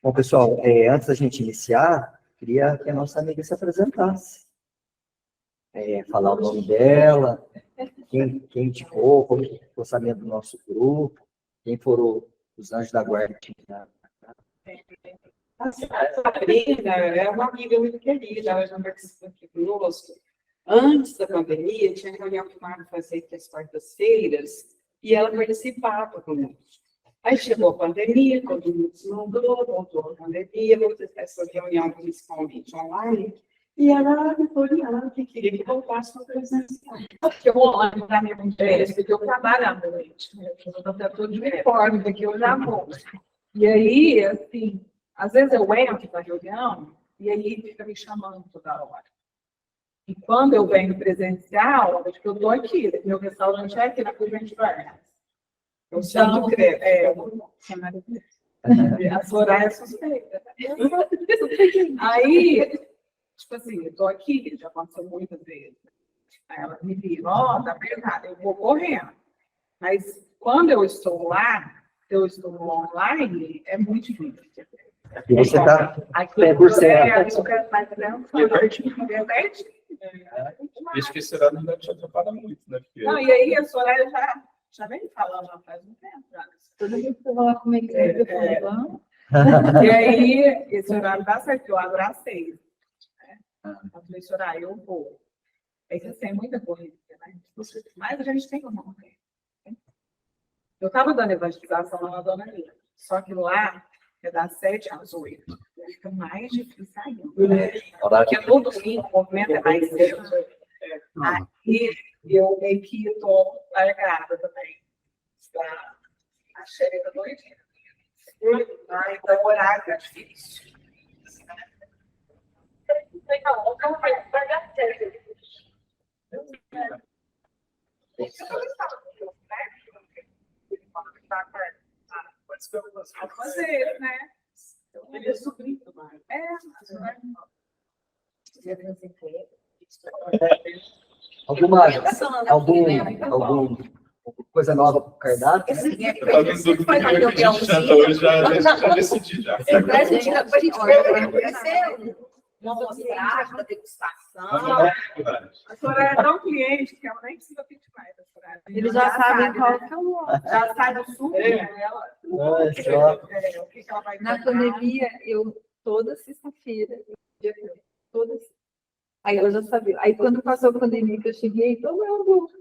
Bom, pessoal, antes da gente iniciar, queria que a nossa amiga se apresentasse. Falar o nome dela, quem indicou, como que ficou sabendo do nosso grupo, quem foram os anjos da guarda. A Sabrina é uma amiga muito querida, ela já participou aqui conosco. Antes da pandemia, tinha reunião que Marco fazia aqui às quartas-feiras, e ela participava conosco. Aí chegou a pandemia, todo mundo se mudou, voltou a pandemia, voltou essa reunião principalmente online, e ela vitoriana que queria que voltasse para presencial. Porque eu online para minha empresa, porque eu trabalho à noite, eu estou todo de uniforme, daqui eu já vou. E aí, assim, às vezes eu entro na reunião, e aí fica me chamando toda hora. E quando eu venho presencial, acho que eu estou aqui, meu restaurante é aqui na Prudente Vargas. Eu chamo a Soraya é suspeita. Aí, tipo assim, eu estou aqui, já aconteceu muitas vezes. Aí ela me diz, tá apertada, eu vou correndo. Mas quando eu estou lá, eu estou online, é muito difícil. E você está 100%. Acho que esse horário não deve te atrapalhar muito, né? Porque... Não, e aí a Soraya já vem falando já faz um tempo. Todo mundo que falar comigo, vamos. E aí, esse horário dá certo, eu abro às 6. Né? Eu falei, Soraya, eu vou. Aí você tem muita corrida, né? Mas a gente tem uma corrida. Eu estava dando evangelização lá na Dona Lina, só que lá é das 7 às 8. Fica mais difícil ainda. Porque no domingo o movimento é mais cedo. Aí eu meio que estou largada também. A cheia da noite. Então o horário é difícil. Pode fazer, né? Ele é sobrinho do Mário. Alguma coisa nova para o cardápio? Eu tava vendo tudo que a gente janta hoje, já decidi já. Uma mostragem da degustação. A Soraya é tão cliente que ela nem precisa pedir mais. Eles já sabem qual que é o outro. Já sai do sul dela. Na pandemia, eu toda sexta-feira, aí ela já sabia. Aí quando passou a pandemia que eu cheguei, todo mundo,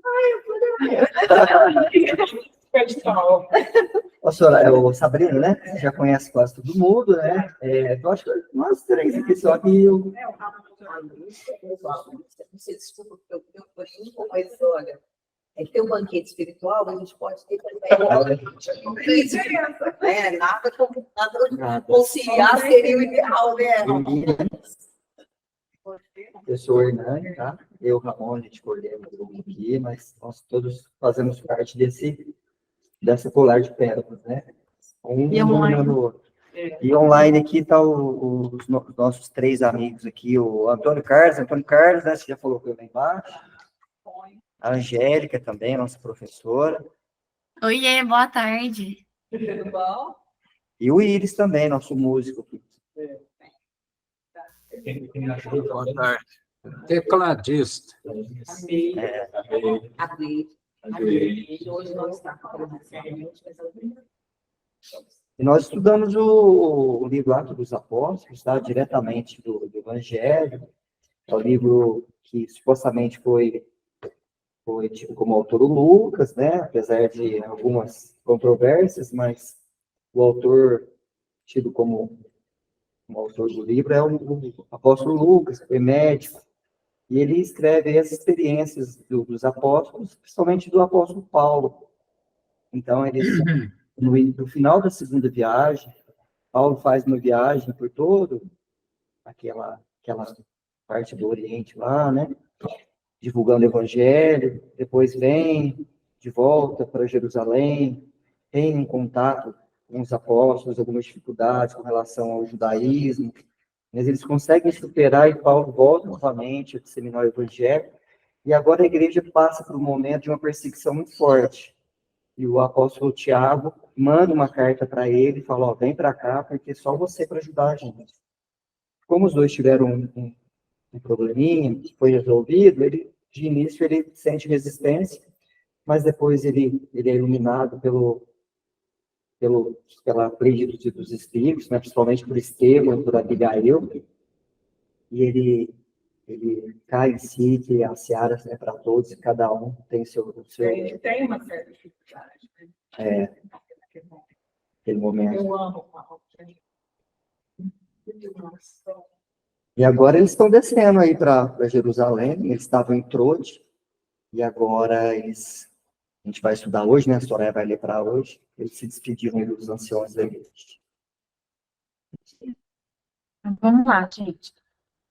A senhora é o Sabrina, né? Você já conhece quase todo mundo, né? Eu acho que nós três aqui, só que eu... Você desculpa, porque eu brinco, mas olha, é que tem um banquete espiritual, a gente pode ter também físico, né? Nada conciliar seria o ideal, né? Eu sou o Hernani, tá? Eu, Ramon, a gente coordena o grupo aqui, mas nós todos fazemos parte dessa colar de pérolas, né? E online? No outro. E online aqui tá os nossos três amigos aqui, o Antônio Carlos, né? Você já falou com ele lá embaixo. A Angélica também, nossa professora. Oiê, boa tarde. Tudo bom? E o Iris também, nosso músico aqui. Boa tarde. Tecladista. Hoje nós estamos presencialmente, mas E nós estudamos o livro Atos dos Apóstolos, tá? Diretamente do Evangelho. É o livro que supostamente foi tido como autor o Lucas, né? Apesar de algumas controvérsias, mas o autor tido como autor do livro é o apóstolo Lucas, que foi médico, e ele escreve as experiências dos apóstolos, principalmente do apóstolo Paulo. Então, no final da segunda viagem, Paulo faz uma viagem por todo aquela parte do Oriente lá, né? Divulgando o Evangelho, depois vem de volta para Jerusalém, tem um contato com os apóstolos, algumas dificuldades com relação ao judaísmo, mas eles conseguem superar e Paulo volta novamente a disseminar o Evangelho, e agora a igreja passa por um momento de uma perseguição muito forte. E o apóstolo Tiago manda uma carta para ele e fala, ó, vem para cá, porque só você para ajudar a gente. Como os dois tiveram um probleminha, que foi resolvido, de início ele sente resistência, mas depois ele é iluminado pela lei dos espíritos, né, principalmente por Estevão, por Abigail, e ele cai em si, que a seara é para todos, e cada um tem seu Ele tem uma certa dificuldade. Né? aquele momento. Eu amo o Paulo. E agora eles estão descendo aí para Jerusalém, eles estavam em Troade, e agora a gente vai estudar hoje, né? A Soraya vai ler para hoje. Eles se despediram aí dos anciões da igreja. Então, vamos lá, gente.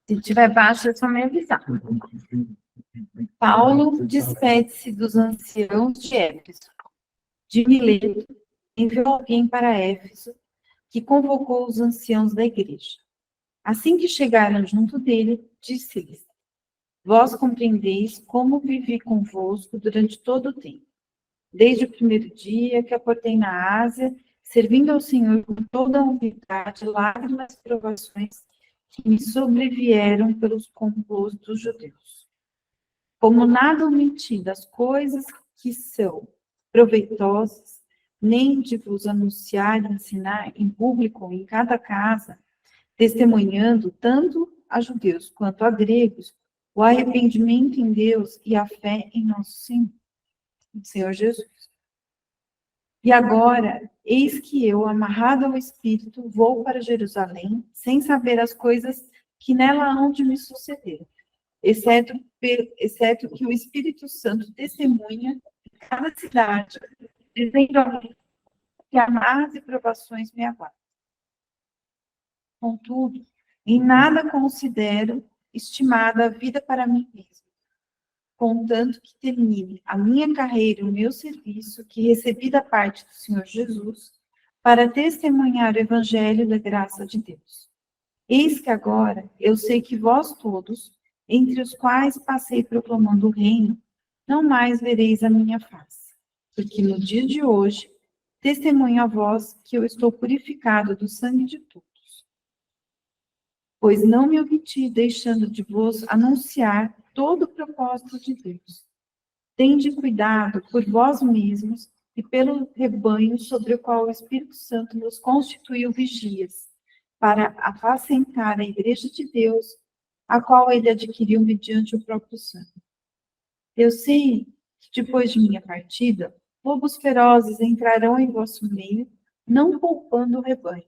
Se tiver baixo, é só me avisar. Paulo despede-se dos anciãos de Éfeso. De Mileto, enviou alguém para Éfeso, que convocou os anciãos da igreja. Assim que chegaram junto dele, disse-lhes: Vós compreendeis como vivi convosco durante todo o tempo, desde o primeiro dia que aportei na Ásia, servindo ao Senhor com toda a humildade, lágrimas e provações que me sobrevieram pelos complôs dos judeus. Como nada omiti das coisas que são proveitosas, nem de vos anunciar e ensinar em público em cada casa, testemunhando tanto a judeus quanto a gregos o arrependimento em Deus e a fé em nosso Senhor Jesus. E agora, eis que eu, amarrado ao Espírito, vou para Jerusalém, sem saber as coisas que nela hão de me suceder, exceto que o Espírito Santo testemunha em cada cidade, dizendo a mim que amarras e provações me aguardam. Contudo, em nada considero estimada a vida para mim mesmo, contanto que termine a minha carreira e o meu serviço que recebi da parte do Senhor Jesus para testemunhar o evangelho da graça de Deus. Eis que agora eu sei que vós todos, entre os quais passei proclamando o reino, não mais vereis a minha face, porque no dia de hoje testemunho a vós que eu estou purificado do sangue de todos. Pois não me omiti, deixando de vos anunciar todo o propósito de Deus. Tende cuidado por vós mesmos e pelo rebanho sobre o qual o Espírito Santo nos constituiu vigias, para apacentar a igreja de Deus, a qual ele adquiriu mediante o próprio sangue. Eu sei que depois de minha partida, lobos ferozes entrarão em vosso meio, não poupando o rebanho.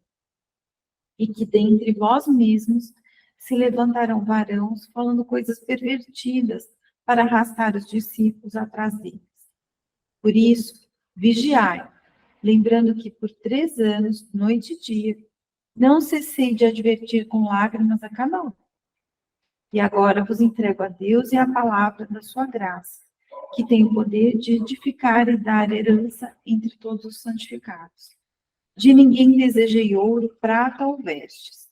E que dentre vós mesmos se levantarão varões falando coisas pervertidas para arrastar os discípulos atrás deles. Por isso, vigiai, lembrando que por 3 anos, noite e dia, não cessei de advertir com lágrimas a cada um. E agora vos entrego a Deus e a palavra da sua graça, que tem o poder de edificar e dar herança entre todos os santificados. De ninguém desejei ouro, prata ou vestes.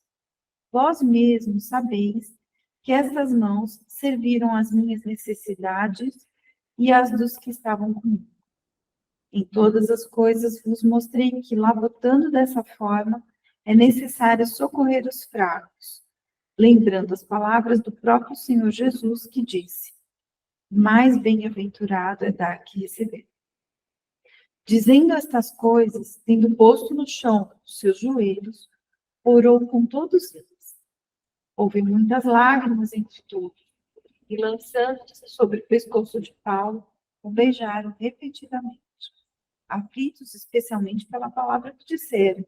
Vós mesmos sabeis que estas mãos serviram às minhas necessidades e às dos que estavam comigo. Em todas as coisas vos mostrei que, labutando dessa forma, é necessário socorrer os fracos, lembrando as palavras do próprio Senhor Jesus, que disse: mais bem-aventurado é dar que receber. Dizendo estas coisas, tendo posto no chão os seus joelhos, orou com todos eles. Houve muitas lágrimas entre todos, e lançando-se sobre o pescoço de Paulo, o beijaram repetidamente, aflitos especialmente pela palavra que disseram,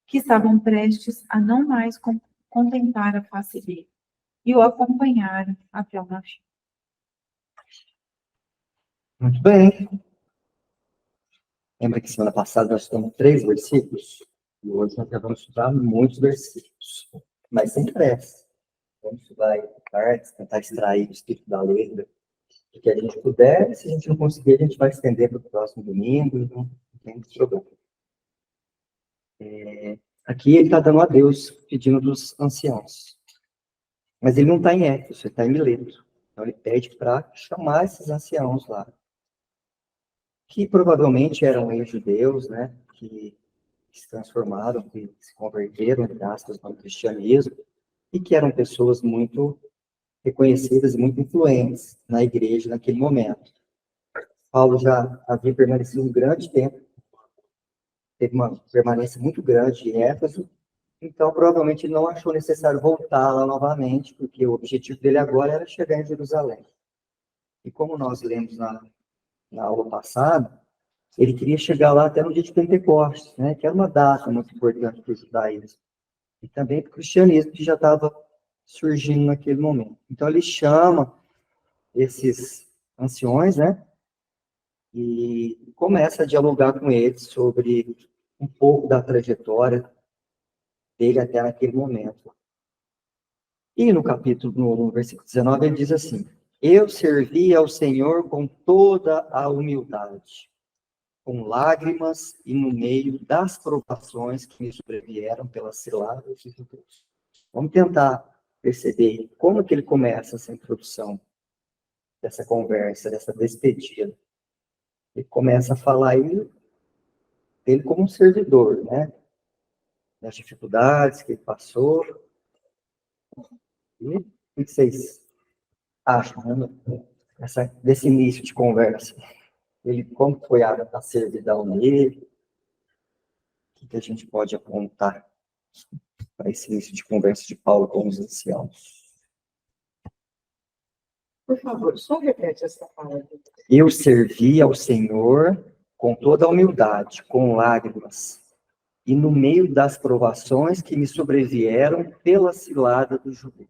que estavam prestes a não mais contemplar a face dele, e o acompanharam até o navio. Muito bem. Lembra que semana passada nós estudamos 3 versículos? E hoje nós já vamos estudar muitos versículos. Mas sem pressa. Vamos estudar aí partes, tentar extrair o espírito da letra, o que a gente puder. Se a gente não conseguir, a gente vai estender para o próximo domingo. Não tem problema. Aqui ele está dando adeus, pedindo dos anciãos. Mas ele não está em Éfeso, ele está em Mileto. Então ele pede para chamar esses anciãos lá. que provavelmente eram ex-judeus, né, que se transformaram, que se converteram, entre aspas, no cristianismo, e que eram pessoas muito reconhecidas e muito influentes na igreja naquele momento. Paulo já havia permanecido um grande tempo, teve uma permanência muito grande em Éfeso, então provavelmente ele não achou necessário voltar lá novamente, porque o objetivo dele agora era chegar em Jerusalém. E como nós lemos na aula passada, ele queria chegar lá até no dia de Pentecostes, né, que era uma data muito importante para o judaísmo. E também para o cristianismo, que já estava surgindo naquele momento. Então, ele chama esses anciões, né, e começa a dialogar com eles sobre um pouco da trajetória dele até naquele momento. E no versículo 19, ele diz assim: eu servi ao Senhor com toda a humildade, com lágrimas e no meio das provações que me sobrevieram pelas ciladas de Deus. Vamos tentar perceber como que ele começa essa introdução dessa conversa, dessa despedida. Ele começa a falar dele como um servidor, né? Das dificuldades que ele passou. E o que vocês acham, né? Desse início de conversa? Como foi a servidão dele? O que a gente pode apontar para esse início de conversa de Paulo com os anciãos? Por favor, só repete essa palavra. Eu servi ao Senhor com toda a humildade, com lágrimas, e no meio das provações que me sobrevieram pela cilada dos judeus.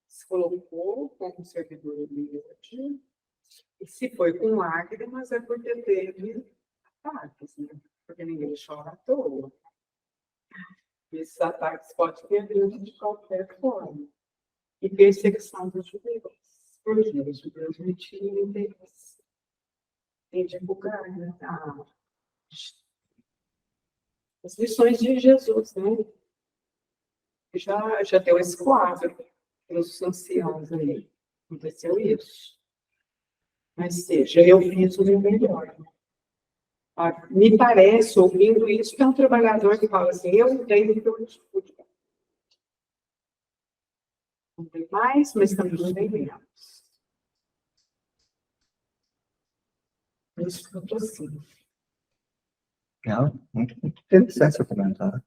Se colocou como servidor humilde, e se foi com lágrimas é porque teve ataques, né? Porque ninguém chora à toa. Esses ataques podem ter vindo de qualquer forma. E perseguição dos judeus. Porque os judeus não tinham interesse em divulgar, né, as lições de Jesus, né? Já deu esse quadro para os anciãos aí. Aconteceu isso. Mas seja, eu fiz o meu melhor. Me parece, ouvindo isso, que é um trabalhador que fala assim, eu dei o que eu pude. Não dei mais, mas também não dei menos. Isso que eu estou assim. Não, muito interessante seu comentário.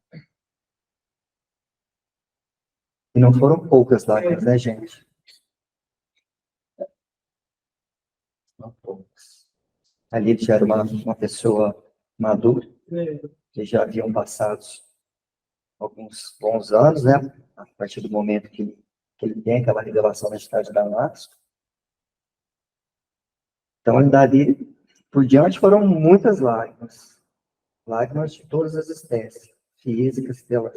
E não foram poucas lágrimas, né, gente? Não poucas. Ali ele já era uma pessoa madura, eles já haviam passado alguns bons anos, né? A partir do momento que ele tem aquela revelação da cidade de Damasco. Então, dali por diante foram muitas lágrimas. Lágrimas de todas as espécies. Físicas, pelas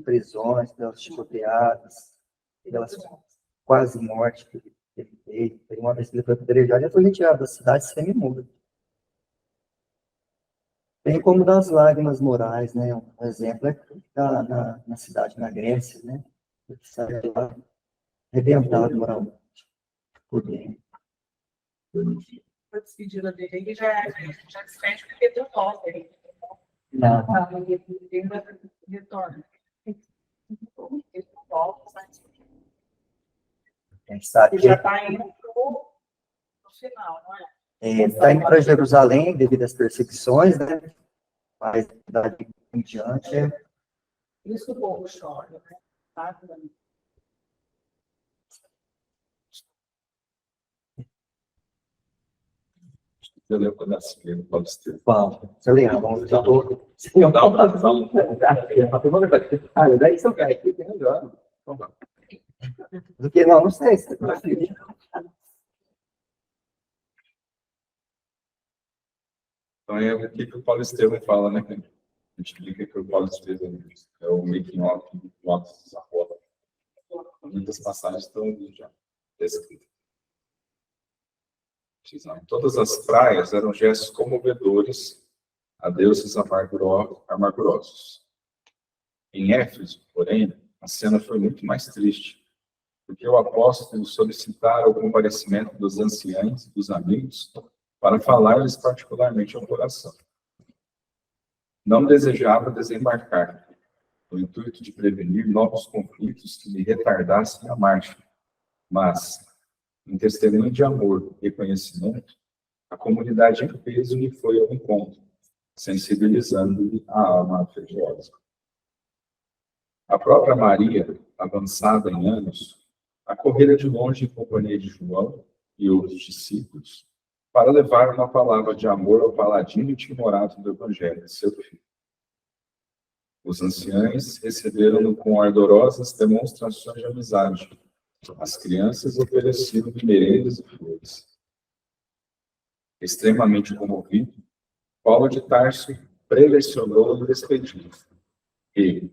prisões, pelas chicoteadas, pelas quase mortes que ele teve. Uma vez que ele foi apedrejado, ele foi retirado da cidade semi-muda. Tem como das lágrimas morais, né? Um exemplo é na cidade, na Grécia, né? Ele saiu lá arrebentado moralmente por dentro. A despedida dele, ele já despede porque deu volta. Não. Ele retorna. Ele volta, Quem sabe ele já está indo no final, não é? está indo para Jerusalém devido às perseguições, né? Mas dali em diante Isso o povo chora, né? Tá? Eu lembro quando assisti o Paulo Estevam. Paulo. Você lembra? Vamos já tô. Daí são caras aqui, tem melhor. Do que não sei. Então é o que o Paulo Estevam fala, né? A gente explica que o Paulo Estevam é o making off do Atos dos Apóstolos. Muitas passagens estão ali já descritas. Todas as praias eram gestos comovedores a deuses amargurosos. Em Éfeso, porém, a cena foi muito mais triste, porque o apóstolo solicitara o comparecimento dos anciãos e dos amigos para falar-lhes particularmente ao coração. Não desejava desembarcar, no intuito de prevenir novos conflitos que lhe retardassem a marcha, mas, em testemunho de amor e reconhecimento, a comunidade em peso lhe foi ao encontro, sensibilizando-lhe a alma afetuosa. A própria Maria, avançada em anos, acorrera de longe em companhia de João e outros discípulos, para levar uma palavra de amor ao paladino e timorato do Evangelho de seu filho. Os anciães receberam-no com ardorosas demonstrações de amizade. As crianças ofereceram-lhe merendas e flores. Extremamente comovido, Paulo de Tarso prelecionou-lhe despedido. E,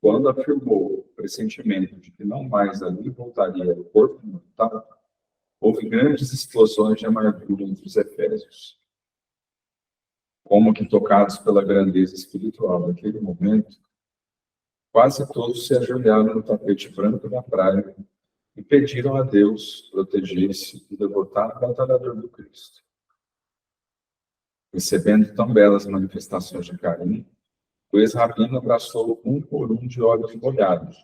quando afirmou o pressentimento de que não mais ali voltaria ao corpo mortal, houve grandes explosões de amargura entre os efésios. Como que tocados pela grandeza espiritual daquele momento, quase todos se ajoelharam no tapete branco da praia e pediram a Deus proteger-se do devotado batalhador do Cristo. Recebendo tão belas manifestações de carinho, o ex-rabino abraçou um por um de olhos molhados.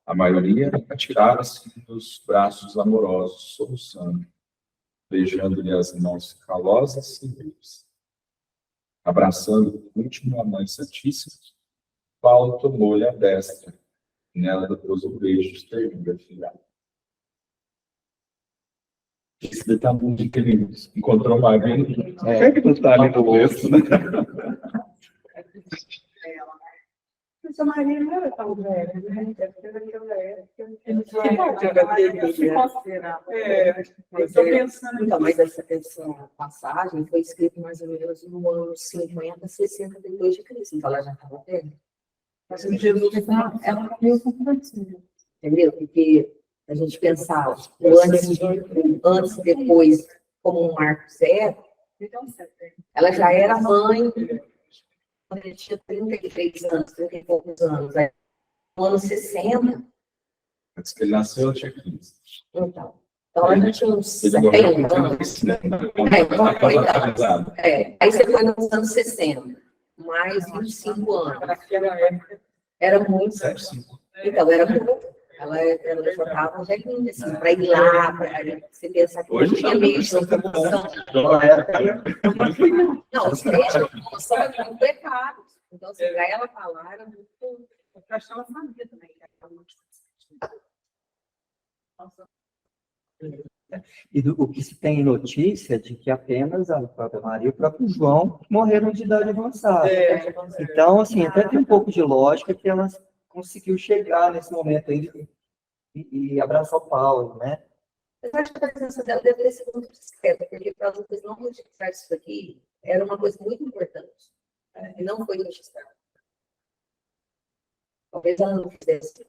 A maioria atirava-se nos braços amorosos, soluçando, beijando-lhe as mãos calosas e livres. Abraçando o último a Mãe Santíssima, Paulo tomou-lhe a destra, e nela depois um beijo de ternura filhada. Esse detalhe muito querido. Encontrou Maria. Que detalhe do texto, né? Essa Maria não era tão velha, né? Deve ser daquela época. Estou pensando, então, mas essa passagem foi escrita mais ou menos no ano 50, 60 depois de Cristo. Então ela já estava velha. Mas Jesus, ela morreu com Francisco. Entendeu? Porque a gente pensava antes e depois como um marco zero, ela já era mãe quando ele tinha 33 anos, 30 e poucos anos. Né? No ano 60. Antes que ele nasceu, eu tinha 15. Então ela já tinha uns Ele 70 morreu anos. com Aí você foi nos anos 60, mais 25 anos. Era muito. Então, era muito. Ela já estava velhinha, assim, para ir lá, para você pensar que hoje tinha meio de locomoção. Não, os meios de locomoção eram muito precários. Então, assim, para ela falar, era muito. Eu acho que ela sabia também. E o que se tem notícia de que apenas a própria Maria e o próprio João morreram de idade avançada. Então, assim, até tem um pouco de lógica que ela conseguiu chegar nesse momento aí e abraçar o Paulo, né? Eu acho que a presença dela deve ter sido muito discreta, porque para vocês não registrar isso aqui era uma coisa muito importante. E não foi registrado. Talvez ela não fizesse.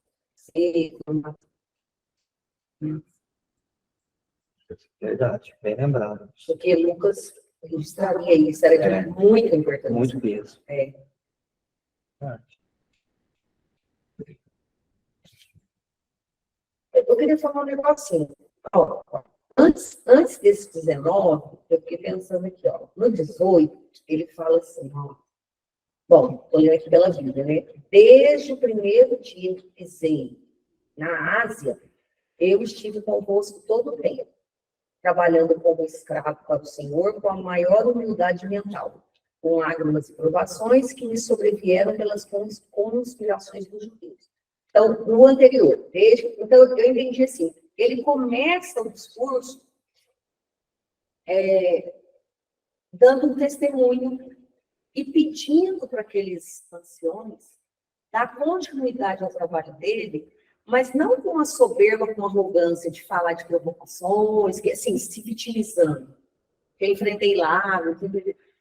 Verdade, bem lembrado. Porque Lucas registraria isso, era de muito importante. Muito peso. É. Eu queria falar um negocinho. Ó, antes desse 19, eu fiquei pensando aqui, ó. No 18, ele fala assim, ó. Bom, estou lendo aqui pela Bíblia, né? Desde o primeiro dia que pisei na Ásia, eu estive convosco todo o tempo, trabalhando como escravo para o Senhor com a maior humildade mental, com lágrimas e provações que me sobrevieram pelas conspirações dos judeus. Então, no anterior, então eu entendi assim, ele começa o discurso dando um testemunho e pedindo para aqueles anciões dar continuidade ao trabalho dele, mas não com a soberba, com a arrogância de falar de provocações, que assim, se vitimizando. Eu enfrentei lá,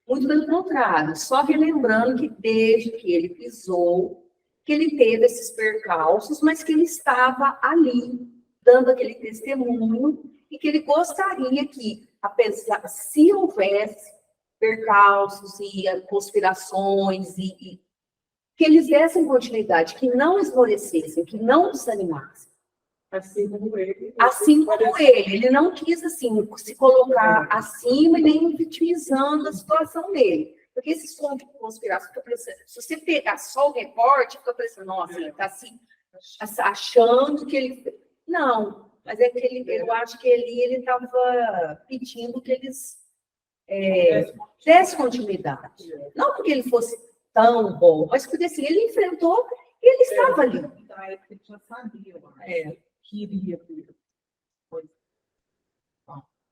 muito pelo contrário, só relembrando que desde que ele pisou, que ele teve esses percalços, mas que ele estava ali, dando aquele testemunho, e que ele gostaria que, apesar, se houvesse percalços e conspirações, e que eles dessem continuidade, que não esmorecessem, que não desanimassem. Assim como ele. Assim como ele não quis, assim, se colocar acima e nem vitimizando a situação dele. Porque esses pontos de conspiração, fica parecendo, se você pegar só o recorte, fica parecendo, nossa, ele está assim, achando que ele... Não, mas é que eu acho que ele estava pedindo que eles dessem continuidade. Não porque ele fosse tão bom, mas porque assim, ele enfrentou e ele estava ali. Na época ele já sabia, que iria que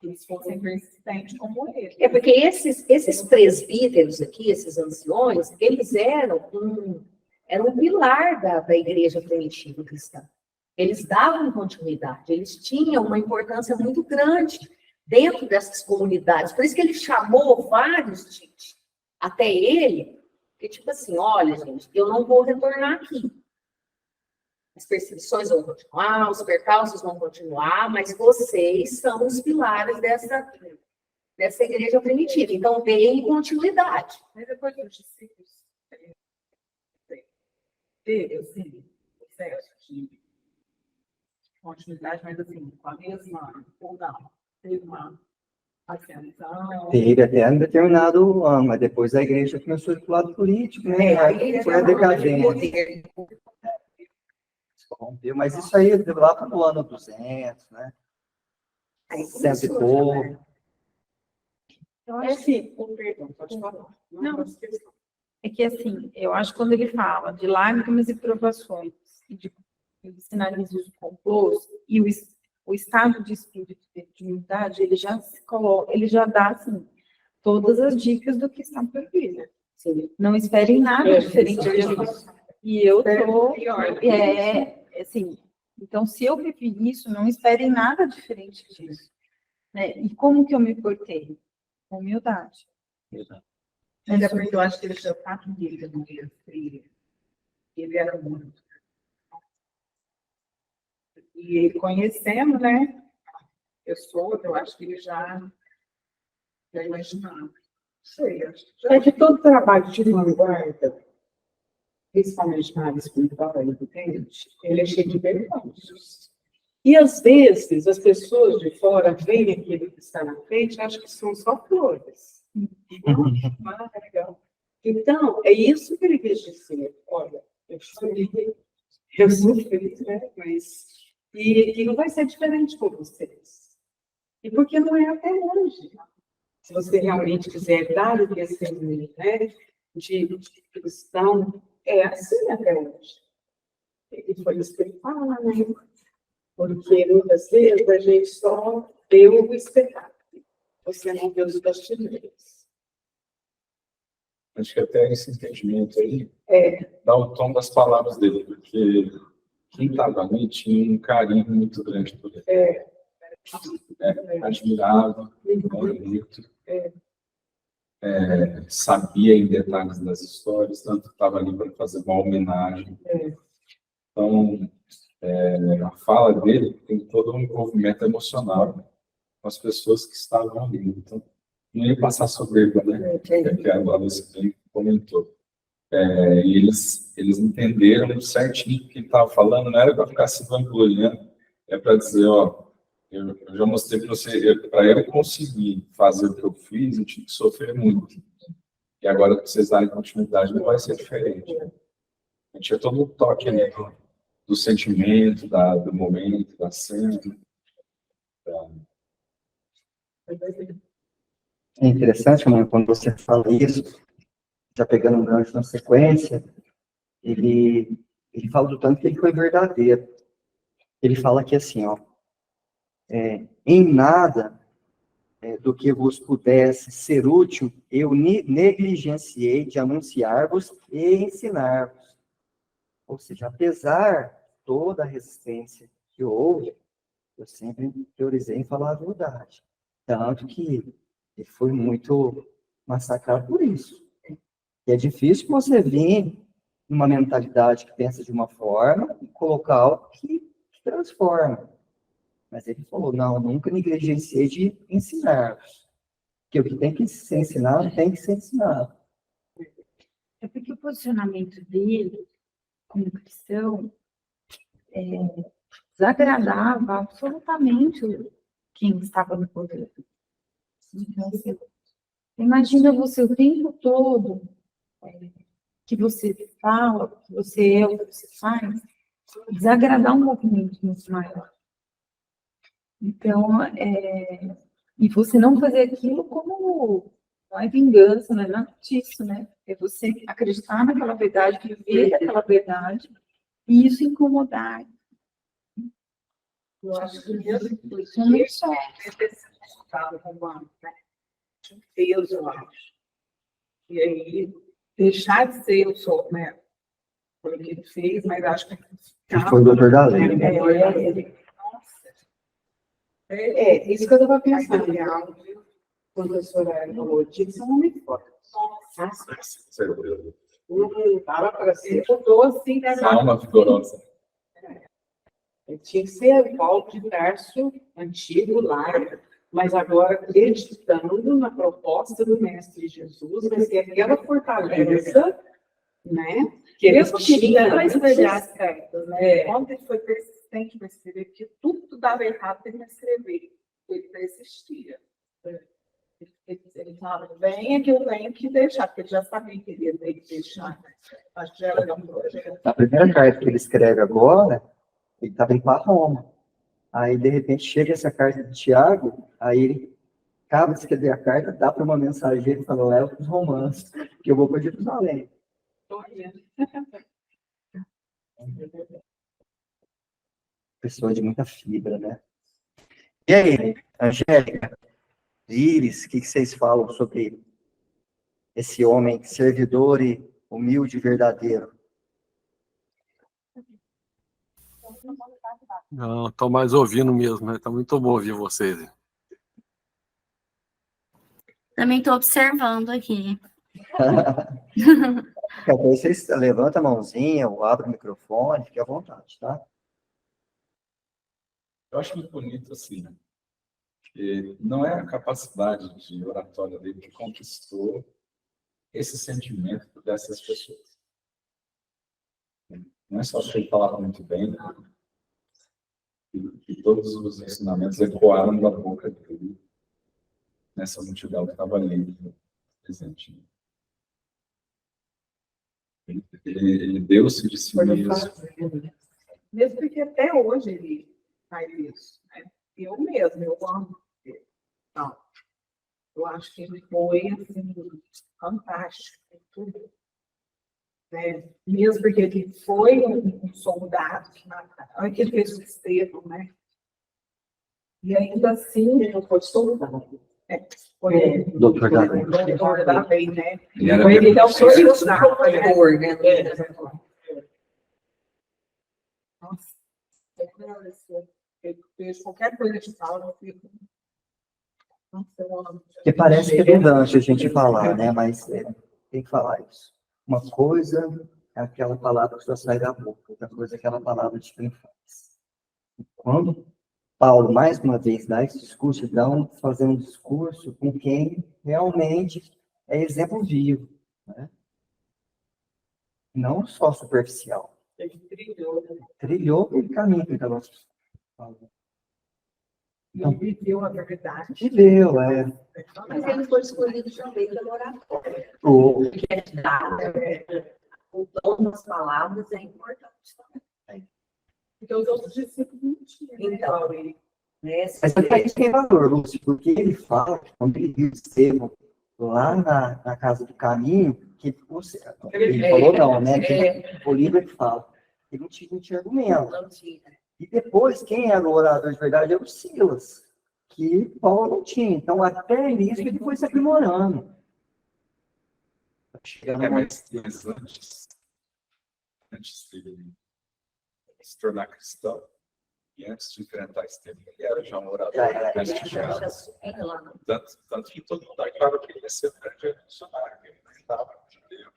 eles fossem persistentes como ele. É porque esses presbíteros aqui, esses anciões, eles eram um pilar da igreja primitiva cristã. Eles davam continuidade, eles tinham uma importância muito grande dentro dessas comunidades. Por isso que ele chamou vários até ele, que tipo assim, olha, gente, eu não vou retornar aqui. As perseguições vão continuar, os percalços vão continuar, mas vocês são os pilares dessa igreja primitiva. Então, deem continuidade. Mas depois dos discípulos, teve, assim, processo de continuidade, mas assim, com a mesma, ou não, teve uma ascensão. Teve até um determinado ano, mas depois a igreja começou a ir para o lado político, né? Aí foi a decadência. Corrompeu, mas isso aí lá para o ano 200, né? Aí 100 e começou, pouco. Eu É acho assim, perdão, pode falar. Não. É que, assim, eu acho que quando ele fala de lágrimas e provações, e de sinalizos complôs, e o estado de espírito de unidade, ele já se coloca, ele já dá, assim, todas as dicas do que está por vir, né? Não esperem nada diferente disso. E eu tô, assim, então, se eu vivi isso, não esperem nada diferente disso, né? E como que eu me portei? Com humildade. Mas é porque eu acho que ele já está com ele no meio frio. Ele era muito. E ele conhecendo, né? Eu acho que ele já imaginava. Não sei, acho que já... É que todo trabalho de vanguarda, principalmente na área espiritual, entende? Ele é cheio de vergonhas. E, às vezes, as pessoas de fora veem aquele que está na frente e acham que são só flores. Legal. Então, é isso que ele quis dizer. Olha, eu sofri, né? Mas... E não vai ser diferente com vocês. E porque não é até hoje. Se você realmente quiser dar o testemunho, né, de cristão, é assim até hoje. E foi isso que ele fala, né? Porque muitas vezes a gente só vê o espetáculo. Você não vê os bastidores. Acho que até esse entendimento aí dá o tom das palavras dele, porque quem estava ali tinha um carinho muito grande por ele. Admirava, muito. Sabia em detalhes das histórias, tanto que estava ali para fazer uma homenagem. Então, a fala dele tem todo um envolvimento emocional com as pessoas que estavam ali. Então, não ia passar soberba, né? Que a Vanessa comentou. E eles entenderam certinho o que ele estava falando, não era para ficar se vangloriando, é para dizer, ó, eu já mostrei para você, para eu conseguir fazer o que eu fiz, eu tive que sofrer muito. E agora que vocês darem continuidade, não vai ser diferente. A gente tinha todo um toque ali do sentimento, do momento, da cena. É interessante, mãe, quando você fala isso, já pegando um gancho na sequência, ele fala do tanto que ele foi verdadeiro. Ele fala que assim, ó, em nada do que vos pudesse ser útil, eu negligenciei de anunciar-vos e ensinar-vos. Ou seja, apesar de toda a resistência que houve, eu sempre priorizei em falar a verdade. Tanto que ele foi muito massacrado por isso. E é difícil você vir numa mentalidade que pensa de uma forma e colocar algo que transforma. Mas ele falou, não, nunca negligenciei de ensinar. Porque o que tem que ser ensinado, tem que ser ensinado. É porque o posicionamento dele, como cristão, desagradava absolutamente quem estava no poder. Então, assim, imagina você o tempo todo que você fala, que você é o que você faz, desagradar um movimento muito maior. Então, e você não fazer aquilo como não é vingança, não é nada disso, né? É você acreditar naquela verdade, viver aquela verdade, e isso incomodar. Eu acho que mesmo que Isso não é só. estava romano, né? Tinha um peso, eu acho. E aí, deixar de ser eu sou, né? Foi o que ele fez, mas acho que Que foi o doutor da lei. Nossa. Isso que eu estava pensando. Quando a senhora falou disso, é um homem forte. Nossa. Tava para ser, botou assim, né? Alma vigorosa. Tinha que ser Paulo de Tarso, antigo lá, mas agora acreditando na proposta do Mestre Jesus, mas que aquela fortaleza, né? Que eles tinham para escrever as antes, cartas, né? É. Quando ele foi persistente para escrever, porque tudo dava errado para ele escrever, ele persistia. Ele falava, venha que eu tenho que deixar, porque ele já sabia que ele ia ter que deixar. Acho que já era um projeto. Na primeira carta que ele escreve agora, ele estava indo para Roma. Aí, de repente, chega essa carta de Tiago, aí ele acaba de escrever a carta, dá para uma mensageira e fala, leva para os romanos, que eu vou para Jerusalém. Pessoa de muita fibra, né? E aí, Angélica, Iris, o que vocês falam sobre esse homem servidor e humilde e verdadeiro? Não, estou mais ouvindo mesmo, né? Tá muito bom ouvir vocês. Também estou observando aqui. Depois vocês levantam a mãozinha ou abrem o microfone, fique à vontade, tá? Eu acho muito bonito assim, que não é a capacidade de oratória dele que conquistou esse sentimento dessas pessoas. Não é só que ele falava muito bem, né? E todos os ensinamentos ecoaram da boca dele nessa multidão que estava ali presente. Ele deu-se de si mesmo. Mesmo porque até hoje ele faz isso, né? Eu mesmo, eu amo ele. Então, eu acho que ele foi, assim, fantástico em tudo. Né? Mesmo porque ele foi um soldado que mataram. Olha que ele fez o Estevão, né? E ainda assim, ele não foi soldado. Foi Doutor da lei. doutor da lei, né? Ele era Ele é o soldado, né? Nossa, eu vejo qualquer coisa que fala, eu fico. Nossa, eu amo. Porque parece redundante a gente falar, né? Mas tem que falar isso. Uma coisa é aquela palavra que só sai da boca, outra coisa é aquela palavra de quem faz. Quando Paulo, mais uma vez, dá esse discurso, fazer um discurso com quem realmente é exemplo vivo, né? Não só superficial. Ele trilhou, né? Trilhou aquele caminho que nós falamos. Ele viveu a verdade. Viveu, Mas ele foi escolhido também pelo oratório. o Que é dado, o dom das palavras é importante também. Porque os outros discípulos não tinham. Então, ele. né? Mas até isso tem valor, Lúcio, porque ele fala que quando ele viu Estevão lá na casa do caminho, que ele falou não, né? Que o livro é que fala. Ele não tinha argumento. Não tinha. E depois, quem era o orador de verdade era o Silas, que Paulo não tinha. Então, até nisso, ele foi se aprimorando. Mas antes dele se tornar cristão, e antes de enfrentar esse tempo, ele era já um orador prestigiado. Tanto que todo mundo achava que ele ia ser um grande revolucionário, que ele estava de Deus,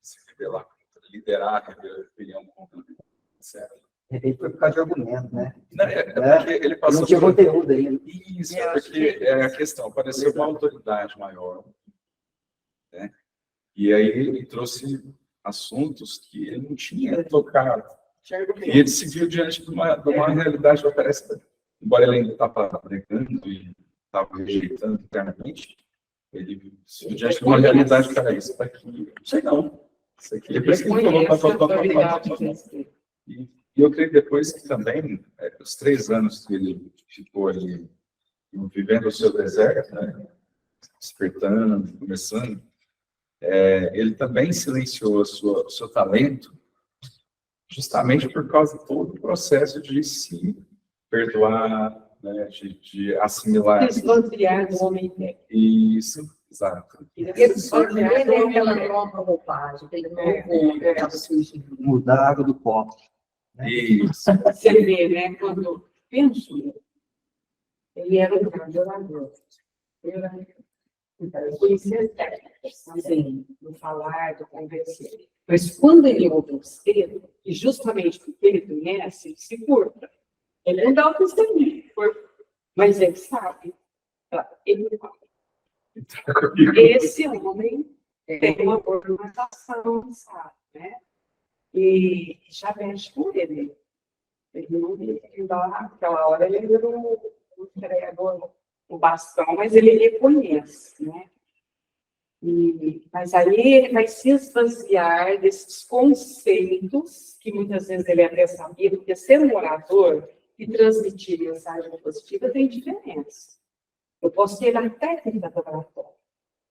se rebelar, liderar a rebelião contra ele. Ele foi por causa de argumento, né? Não, porque ele passou não tinha por... conteúdo ainda. Isso, porque é a questão, apareceu uma autoridade maior, né? E aí ele trouxe assuntos que ele não tinha tocado, E ele se viu diante de uma realidade que parece, embora ele ainda estava pregando e estava rejeitando internamente, ele se viu diante de uma realidade que era isso daqui. Não sei não. Isso aqui é por isso que ele falou. E eu creio que depois que também, os 3 anos que ele ficou ali, vivendo o seu deserto, né, despertando, começando, ele também silenciou o seu talento, justamente por causa de todo o processo de se perdoar, né, de assimilar. Esvaziar do homem velho. Isso, exato. Ele só vê aquela nova roupagem, aquele novo que estava surgindo. Mudar a água do copo. Isso. Você vê, né? Quando eu penso, ele era um grande orador. Então, eu conhecia técnicas, assim, no falar, do convencer. Mas quando ele ouve o segredo, e justamente porque ele conhece, ele se curta. Ele não dá o testemunho, mas ele sabe. Ele fala. Esse homem tem uma organização, sabe, né? E já mexe com ele. Ele não dá, naquela hora ele entrega o bastão, mas ele reconhece, né? Mas aí ele vai se esvaziar desses conceitos que muitas vezes ele até sabia, porque ser um orador e transmitir mensagem positiva tem diferença. Eu posso ter a técnica do oratório.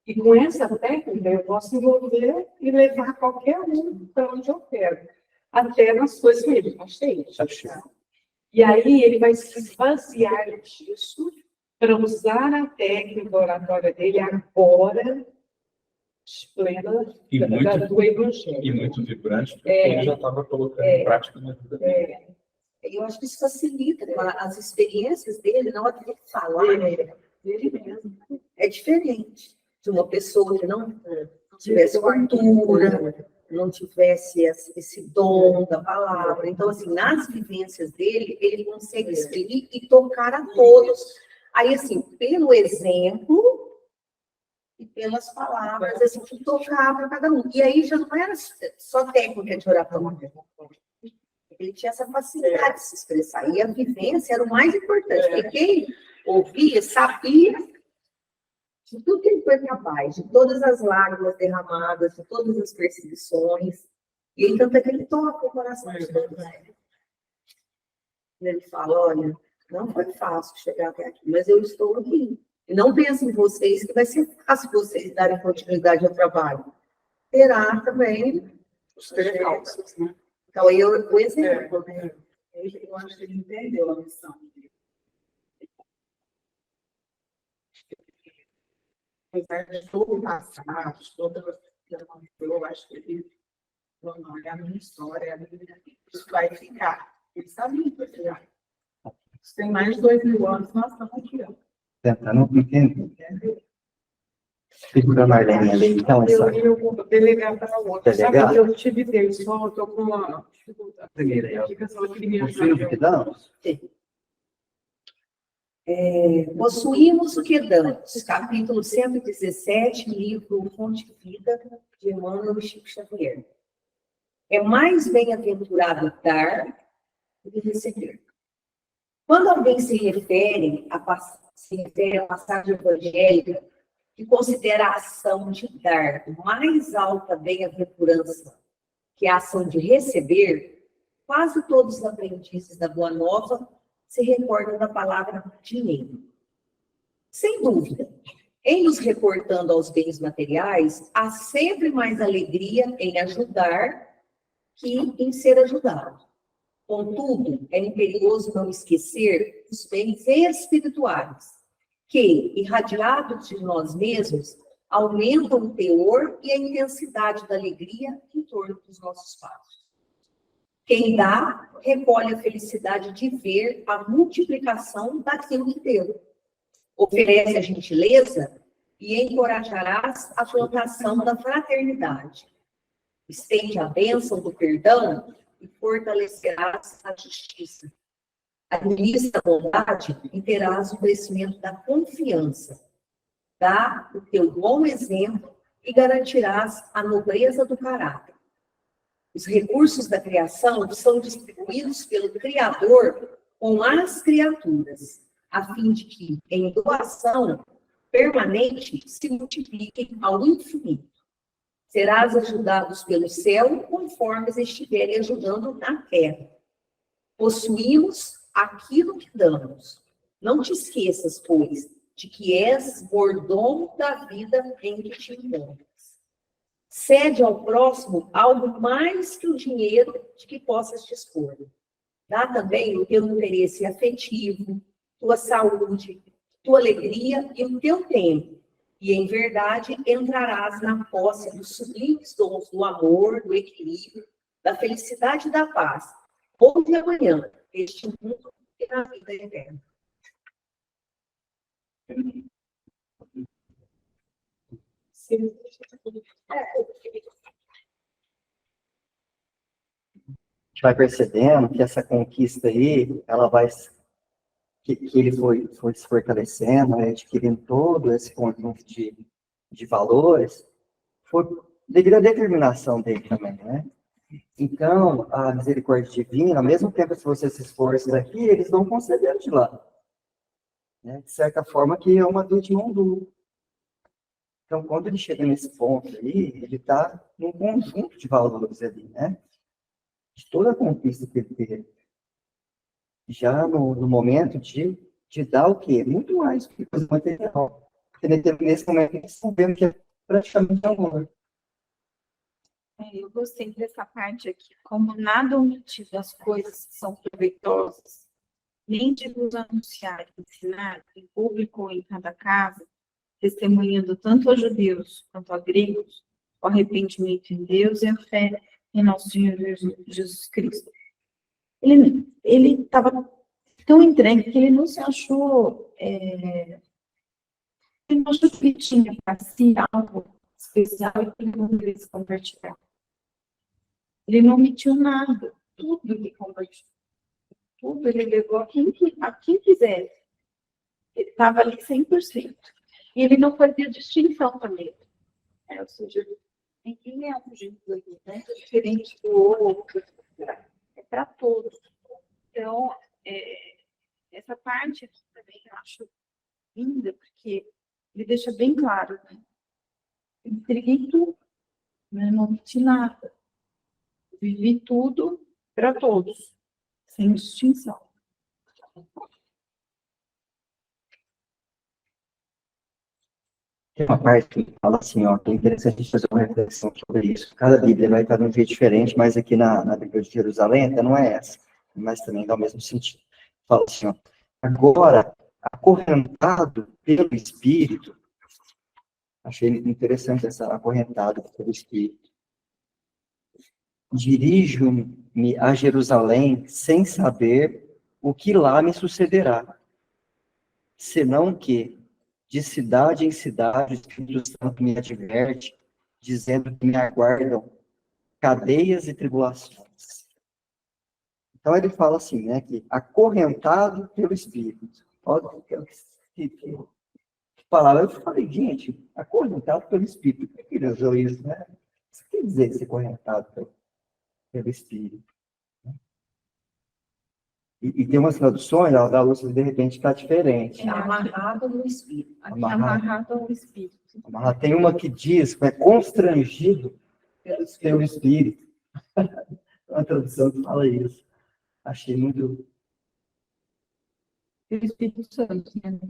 E com essa técnica eu posso envolver e levar qualquer um para onde eu quero. Até nas coisas que ele está cheio. E aí ele vai se esvaziar disso para usar a técnica oratória dele agora, plena do Evangelho. E muito vibrante, porque ele já estava colocando em prática na vida dele. Eu acho que isso facilita as experiências dele, na hora de ele falar, dele mesmo. É diferente de uma pessoa que não tivesse cultura, não tivesse esse dom da palavra. Então, assim, nas vivências dele, ele consegue exprimir e tocar a todos. Aí, assim, pelo exemplo e pelas palavras, assim, que tocava cada um. E aí já não era só técnica de oratória. Ele tinha essa facilidade de se expressar. E a vivência era o mais importante. Porque quem ouvia, sabia de tudo que ele foi capaz, de todas as lágrimas derramadas, de todas as perseguições. E aí, tanto é que ele toca o coração de todos. Ele fala, olha, não foi fácil chegar até aqui, mas eu estou aqui. E não pensem em vocês que vai ser fácil vocês darem continuidade ao trabalho. Terá também os percalços, né? Então, o exemplo, né? Eu acho que ele entendeu a missão dele. Apesar de todo o passado, toda a que aconteceu, eu acho que ele falou, olha, a minha história, isso vai ficar. Ele sabia que vai ficar. Tem mais de 2000 anos, nós estamos aqui, ó. Tentando entender. Fica Marlene ali, então, essa Eu vou delegar para o outro. Sabe Delegar? que eu tive dele, só estou com uma dificuldade. primeira aí, ó. Fica só que ele me Os filhos ajuda. que damos? Possuímos o que damos. Capítulo 117, livro Fonte de Vida, de Emmanuel Chico Xavier. É mais bem-aventurado dar do que receber. Quando alguém se refere à passagem evangélica que considera a ação de dar mais alta bem-aventurança que a ação de receber, quase todos os aprendizes da Boa Nova se recordam da palavra dinheiro. Sem dúvida, em nos reportando aos bens materiais, há sempre mais alegria em ajudar que em ser ajudado. Contudo, é imperioso não esquecer os bens espirituais, que, irradiados de nós mesmos, aumentam o teor e a intensidade da alegria em torno dos nossos passos. Quem dá, recolhe a felicidade de ver a multiplicação daquilo que deu. Oferece a gentileza e encorajarás a plantação da fraternidade. Estende a bênção do perdão e fortalecerás a justiça. Administra a bondade e terás o crescimento da confiança. Dá o teu bom exemplo e garantirás a nobreza do caráter. Os recursos da criação são distribuídos pelo Criador com as criaturas, a fim de que, em doação permanente, se multipliquem ao infinito. Serás ajudados pelo céu, conforme eles estiverem ajudando na terra. Possuímos aquilo que damos. Não te esqueças, pois, de que és mordomo da vida em que te encontras. Cede ao próximo algo mais que o dinheiro de que possas dispor. Dá também o teu interesse afetivo, tua saúde, tua alegria e o teu tempo. E, em verdade, entrarás na posse dos sublimes dons do amor, do equilíbrio, da felicidade e da paz. Hoje e amanhã, este mundo e na vida eterna. A gente vai percebendo que essa conquista aí, ela vai, que ele foi se fortalecendo, né, adquirindo todo esse conjunto de valores, foi devido à determinação dele também, né? Então, a misericórdia divina, ao mesmo tempo que você se esforça daqui, eles vão concedendo de lá. Né? De certa forma, que é uma via de mão dupla. Então, quando ele chega nesse ponto aí, ele está num conjunto de valores ali, né? De toda a conquista que ele teve. Já no momento de dar o quê? Muito mais do que coisa material. Porque nesse momento eles estão vendo que é praticamente amor. Eu gostei dessa parte aqui, como nada omitido das coisas que são proveitosas, nem de vos anunciar e ensinar, em público ou em cada casa, testemunhando tanto aos judeus quanto a gregos, o arrependimento em Deus e a fé em nosso Senhor Jesus Cristo. Ele estava tão entregue que ele não se achou, ele não achou que ele tinha para si algo especial e que ele não deveria se compartilhar. Ele não omitiu nada, tudo ele compartilhou. Tudo ele levou a quem quisesse. Ele estava ali 100%. E ele não fazia distinção também. Ou seja, ninguém é um jeito aqui, né? É diferente do outro. É para todos. Então, essa parte aqui também eu acho linda, porque ele deixa bem claro, né? Eu entreguei tudo, né? Não omiti nada. Vivi tudo para todos, sem distinção. Tem uma parte que fala assim, ó, que é interessante a gente fazer uma reflexão sobre isso. Cada Bíblia vai estar de um jeito diferente, mas aqui na Bíblia de Jerusalém até não é essa, mas também dá o mesmo sentido. Fala assim, ó, agora, acorrentado pelo Espírito, achei interessante essa acorrentado pelo Espírito. Dirijo-me a Jerusalém sem saber o que lá me sucederá, senão que, de cidade em cidade, o Espírito Santo me adverte, dizendo que me aguardam cadeias e tribulações. Então ele fala assim, né, que acorrentado pelo Espírito. Olha que palavra. Eu falei, gente, acorrentado pelo Espírito. Por que ele usou isso, né? O que quer dizer ser acorrentado pelo Espírito? E tem umas traduções, a da Lúcia, de repente, está diferente. É amarrado no Espírito. Amarrado ao Espírito. Tem uma que diz que é constrangido pelo Espírito. Uma tradução que fala isso. Achei muito... Pelo Espírito Santo, né?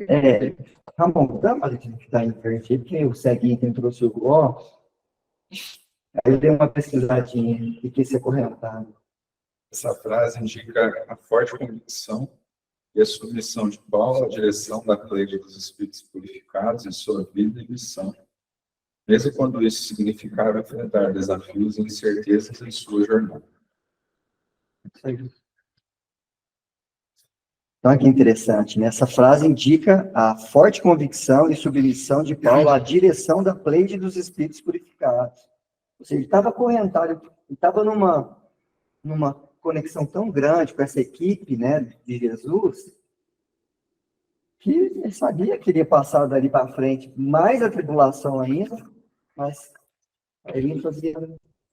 Tá bom, dá pra gente dar invertido, porque o ceguinho que trouxe o ó. Aí eu dei uma pesquisadinha e quis ser acorrentado. Essa frase indica a forte convicção e a submissão de Paulo à direção da Pleiade dos Espíritos Purificados em sua vida e missão, mesmo quando isso significava enfrentar desafios e incertezas em sua jornada. Então, aqui interessante, né? Essa frase indica a forte convicção e submissão de Paulo à direção da Pleiade dos Espíritos Purificados. Ou seja, ele estava acorrentado, ele estava numa conexão tão grande com essa equipe, né, de Jesus, que ele sabia que iria passar dali para frente mais a tribulação ainda, mas ele fazia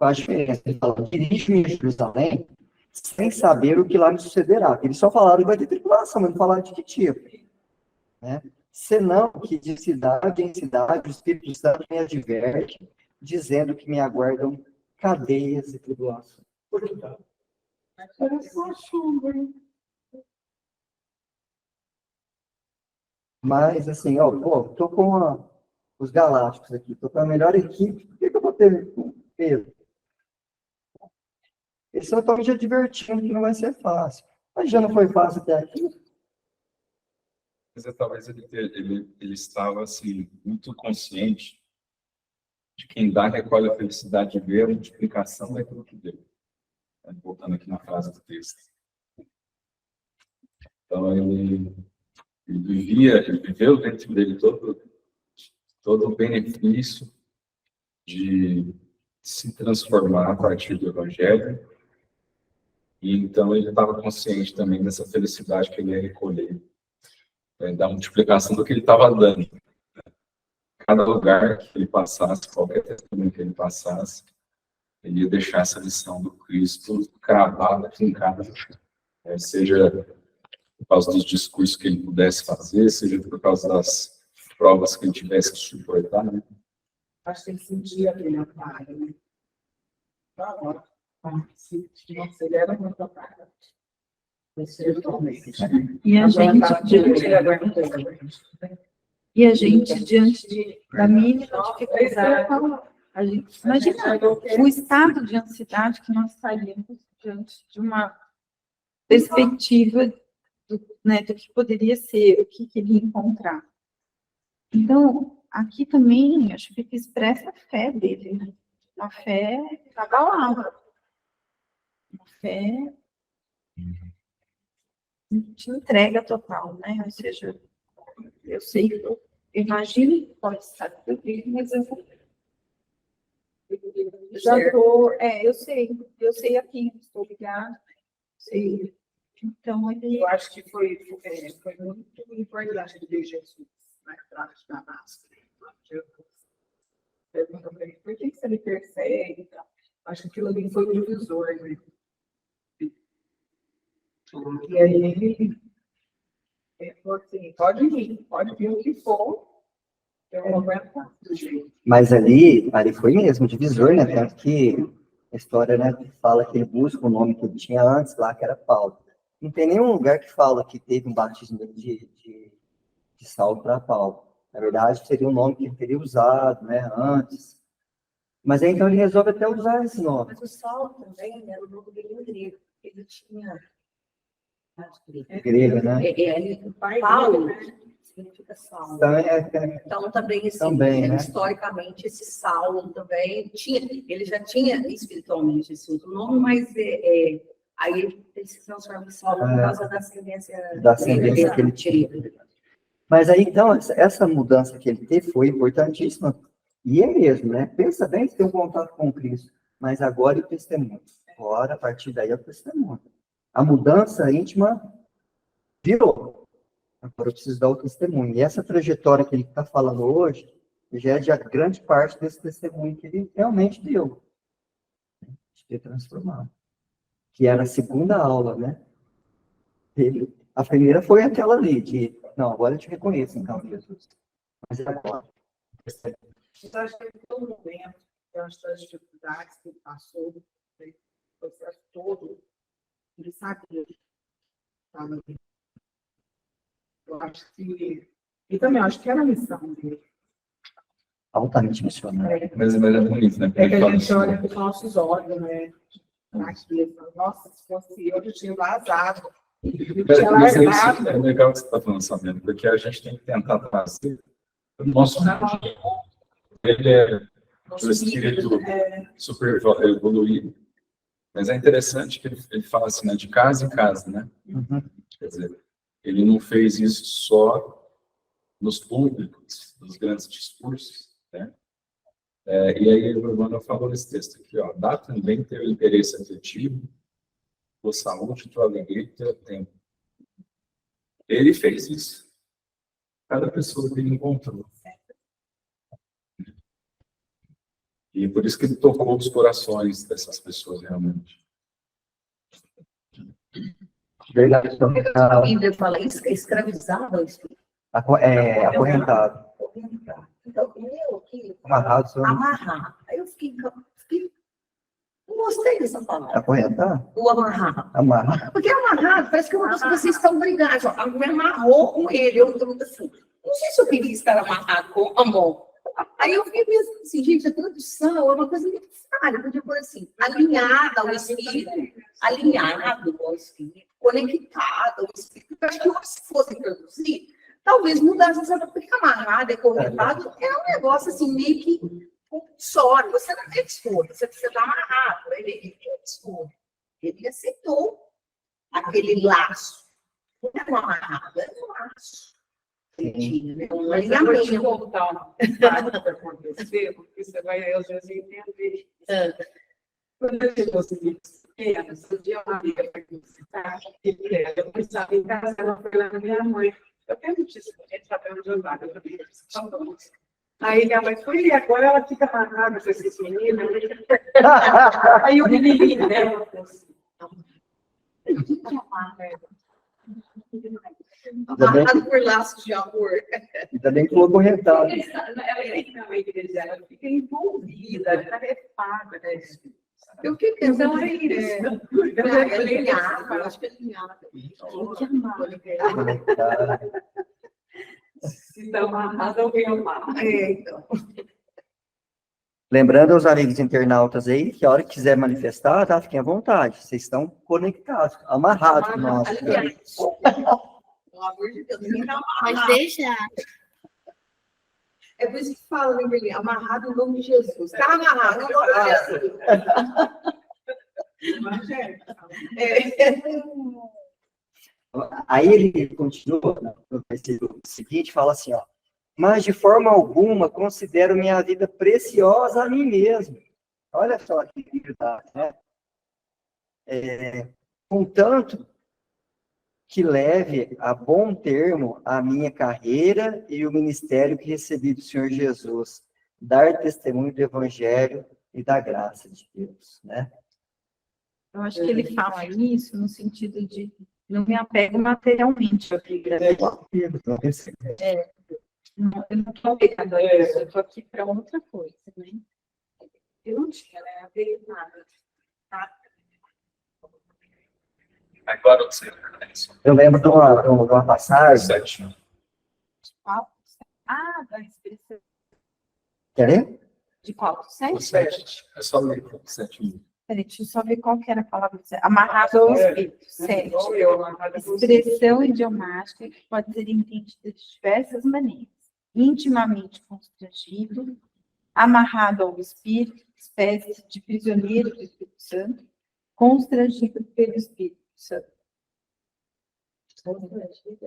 Qual a diferença? Ele fala, dirige-me a Jerusalém sem saber o que lá me sucederá. Eles só falaram que vai ter tribulação, mas não falaram de que tipo. Né? Senão que de cidade em cidade o Espírito Santo me adverte, dizendo que me aguardam cadeias e tribulação. Mas, assim, ó, pô, tô com os Galácticos aqui, tô com a melhor equipe, por que eu vou ter peso? Eles só estão me advertindo que não vai ser fácil. Mas já não foi fácil até aqui? Mas talvez ele estava assim, muito consciente de quem dá recolhe a felicidade de ver a multiplicação daquilo que deu. Voltando aqui na frase do texto. Então, ele viveu dentro dele todo o benefício de se transformar a partir do Evangelho. E então ele estava consciente também dessa felicidade que ele ia recolher, da multiplicação do que ele estava dando. Cada lugar que ele passasse, qualquer testemunho que ele passasse, ele ia deixar essa lição do Cristo cravada, fincada, seja por causa dos discursos que ele pudesse fazer, seja por causa das provas que ele tivesse que suportar, né? Acho que ele sentia aquele amparo, né? Nossa, ele era muito amparo. E a gente, diante da mínima dificuldade, a gente, imagina o estado de ansiedade que nós estaríamos diante de uma perspectiva do que poderia ser, o que ele ia encontrar. Então, aqui também, acho que fica expressa a fé dele, né? A fé da palavra. A fé de entrega total, né? Ou seja, eu sei que eu imagino que pode estar tudo bem, mas eu já estou, eu sei a quem estou ligado, sei. Então, Eu acho que foi muito importante ver Jesus na estrada de Damasco. Jesus pergunta para ele, por que você me persegue? Acho que aquilo ali foi um divisor, né? E aí ele falou assim, pode vir o que for, eu não vou aguentar do jeito. Mas ali foi mesmo, divisor, né? Tanto que a história, né, fala que ele busca o nome que ele tinha antes lá, que era Paulo. Não tem nenhum lugar que fala que teve um batismo de Saulo para Paulo. Na verdade, seria um nome que ele teria usado, né, antes. Mas aí, então, ele resolve até usar esse nome. Mas o Saulo também era o nome dele em grego. Ele tinha... Grega, né? Paulo significa Saulo. Então, Então, também, assim, também, né? historicamente, esse Saulo também ele já tinha espiritualmente esse outro nome, mas aí ele se transforma em Saulo por causa da ascendência que ele tinha. Mas aí, então, essa mudança que ele teve foi importantíssima. E é mesmo, né? Pensa bem que tem um contato com Cristo, mas agora é o testemunho. Agora, a partir daí, é o testemunho. A mudança íntima virou. Agora eu preciso dar o testemunho. E essa trajetória que ele está falando hoje, já é de grande parte desse testemunho que ele realmente deu. De ter transformado. Que era a segunda aula, né? A primeira foi aquela ali, de, não, agora eu te reconheço, então, Jesus. Mas agora... Então, acho que todo momento, das dificuldades que ele passou, o processo todo, ele sabia que estava ali. Eu acho que... E também acho que era a missão dele. Altamente missionário. Mas é bonito, né? É que a gente olha com os nossos olhos, né? Nossa, se fosse eu tinha vazado. Mas isso é legal que você está falando, Sabrina, porque a gente tem que tentar trazer o nosso ele é o espírito super evoluído. Mas é interessante que ele fala assim, né, de casa em casa, né? Uhum. Quer dizer, ele não fez isso só nos públicos, nos grandes discursos, né? E aí o Urbano falou nesse texto aqui, ó, dá também teu interesse afetivo, tua saúde, tua alegria e teu tempo. Ele fez isso. Cada pessoa que ele encontrou. E por isso que ele tocou os corações dessas pessoas, realmente. Verdade. A Bíblia fala isso, que é escravizado ao espírito. Acorrentado. Então, eu aqui, Amarrado, senhor. amarrar. Aí eu fiquei, não gostei dessa palavra. Acorrentado? O amarrar. Amarrado. Porque amarrado parece que é uma coisa que vocês estão brigados. Ó, me amarrou com ele. Eu tô assim. Não sei se eu queria estar amarrado com a mão. Aí eu fiquei pensando assim, gente, a tradução é uma coisa muito falha. Podia pôr assim, alinhada ao espírito, alinhado ao espírito, conectado ao espírito. Eu acho que se fosse traduzir, talvez mudasse essa, porque amarrado e correntado é um negócio assim, meio que compulsório. Você não tem escolha, você está amarrado. Ele tem escolha. Ele aceitou aquele laço. Não é um amarrado, é um laço. Mas eu vou te contar uma coisa que aconteceu, porque você vai, às vezes, entender. Quando eu tive os filhos pequenos, um dia uma amiga foi me visitar, eu estava em casa, ela foi lá na minha mãe. Eu perguntei se a gente sabe onde eu vou, eu falei, aí minha mãe foi, e agora ela fica amarrada com esses meninos. Aí o menininho dela falou assim, Amarrado por laços de amor. Ainda bem que falou acorrentado. ela fica envolvida, tarefada, né? Eu fiquei pensando, Então é isso. é alinhado, eu acho que é alinhado. Que amar. Se dá amarrado, alguém amar. Então. Lembrando aos amigos internautas aí, que a hora que quiser manifestar, tá? Fiquem à vontade. Vocês estão conectados, amarrados com nós. Aliás, pelo amor de Deus, ninguém tá Pode amarrado. deixar. É por isso que fala, né, Berlim? Amarrado em nome de Jesus. Tá amarrado em nome de Jesus. Aí ele continua no versículo seguinte, fala assim, ó, mas de forma alguma considero minha vida preciosa a mim mesmo. Olha só que verdade, né? Contanto que leve a bom termo a minha carreira e o ministério que recebi do Senhor Jesus, dar testemunho do Evangelho e da graça de Deus, né? Eu acho que ele fala isso no sentido de não me apego materialmente à vida. Não, eu não estou apegada a isso, eu estou aqui para outra coisa, né? Eu não tinha, né? Veio nada. Tá? Agora você. Eu lembro de uma passagem. 7. Ah, da expressão Quer ler? de qual? 7? 7. É só ler 7. Peraí, deixa eu só ver qual que era a palavra. Amarrado ao espírito. 7. Igual eu, amarrada com os Expressão idiomática que pode ser entendida de diversas maneiras. Intimamente constrangido, amarrado ao espírito, espécie de prisioneiro do Espírito Santo, constrangido pelo Espírito Santo. É constrangido.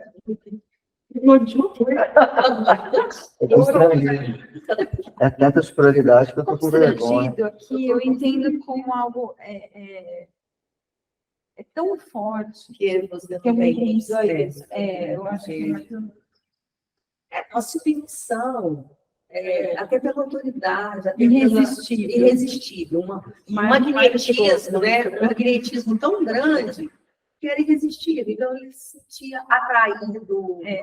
É tanta superioridade que eu estou com vergonha. Constrangido aqui, eu entendo como algo é tão forte Que você que eu me também entendo a isso. Eu acho que a submissão, até pela autoridade, até irresistível. irresistível, um magnetismo, né? Um magnetismo tão grande que era irresistível. Então ele se sentia atraído,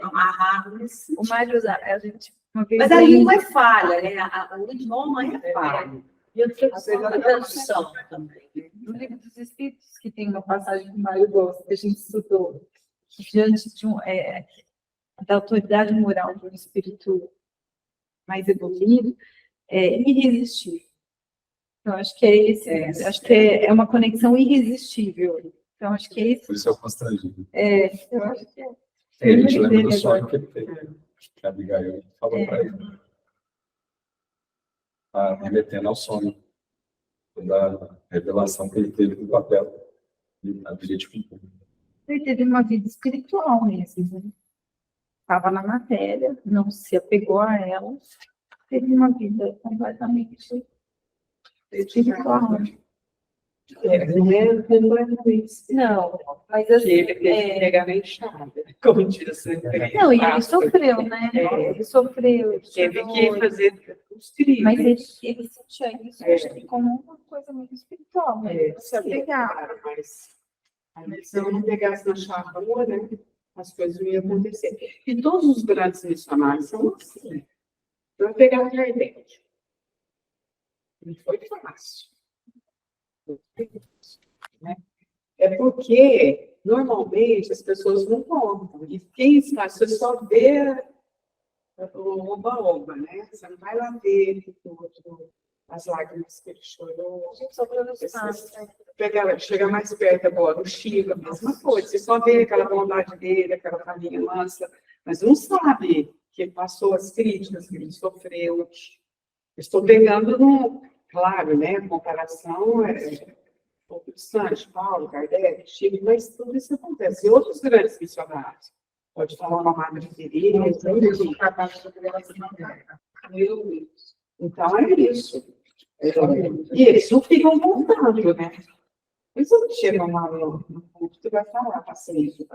amarrado. O Mário, a gente uma vez Mas a língua é falha, né? O idioma é falha. E a tradução também. no Livro dos Espíritos, que tem uma passagem que o Mário gosta, que a gente estudou, diante de da autoridade moral de um espírito mais evoluído, é irresistível. Então, acho que é esse, acho que é uma conexão irresistível. Então, acho que é esse. Por isso é o constrangido. Eu acho que é. Ele te lembra do sonho que ele teve. Que a Abigail falou para ele. Remetendo ao sonho. Da revelação que ele teve do papel. E a gente cumpriu. Ele teve uma vida espiritual mesmo, né? Estava na matéria, não se apegou a ela, teve uma vida completamente espiritual. Não, mas assim. Ele teve que pegar na enxada, como diz sempre. Não, e ele sofreu, né? Ele sofreu. Ele Teve chorou, que fazer os críticos. Mas ele sentia isso acho que como uma coisa muito espiritual, né? Você apegar. Mas se eu não pegasse na charrua, né, as coisas não iam acontecer. E todos os grandes missionários são assim. Vai pegar a Kardec. Não foi fácil. Né? É porque, normalmente, as pessoas não contam. E quem está, você só vê o oba-oba, né? Você não vai lá ver as lágrimas que ele chorou. Chega mais perto agora, o Chico, a mesma coisa. Você só vê aquela bondade dele, aquela família mansa, mas não sabe que ele passou as críticas que ele sofreu. Estou pegando no... Claro, né? A comparação é um pouco distante, Paulo, Kardec, Chico, mas tudo isso acontece. E outros grandes missionários. Pode falar uma Madre Teresa, então é isso. E eles não ficam voltando, né? Eles não chegam lá no culto e vai falar, paciente.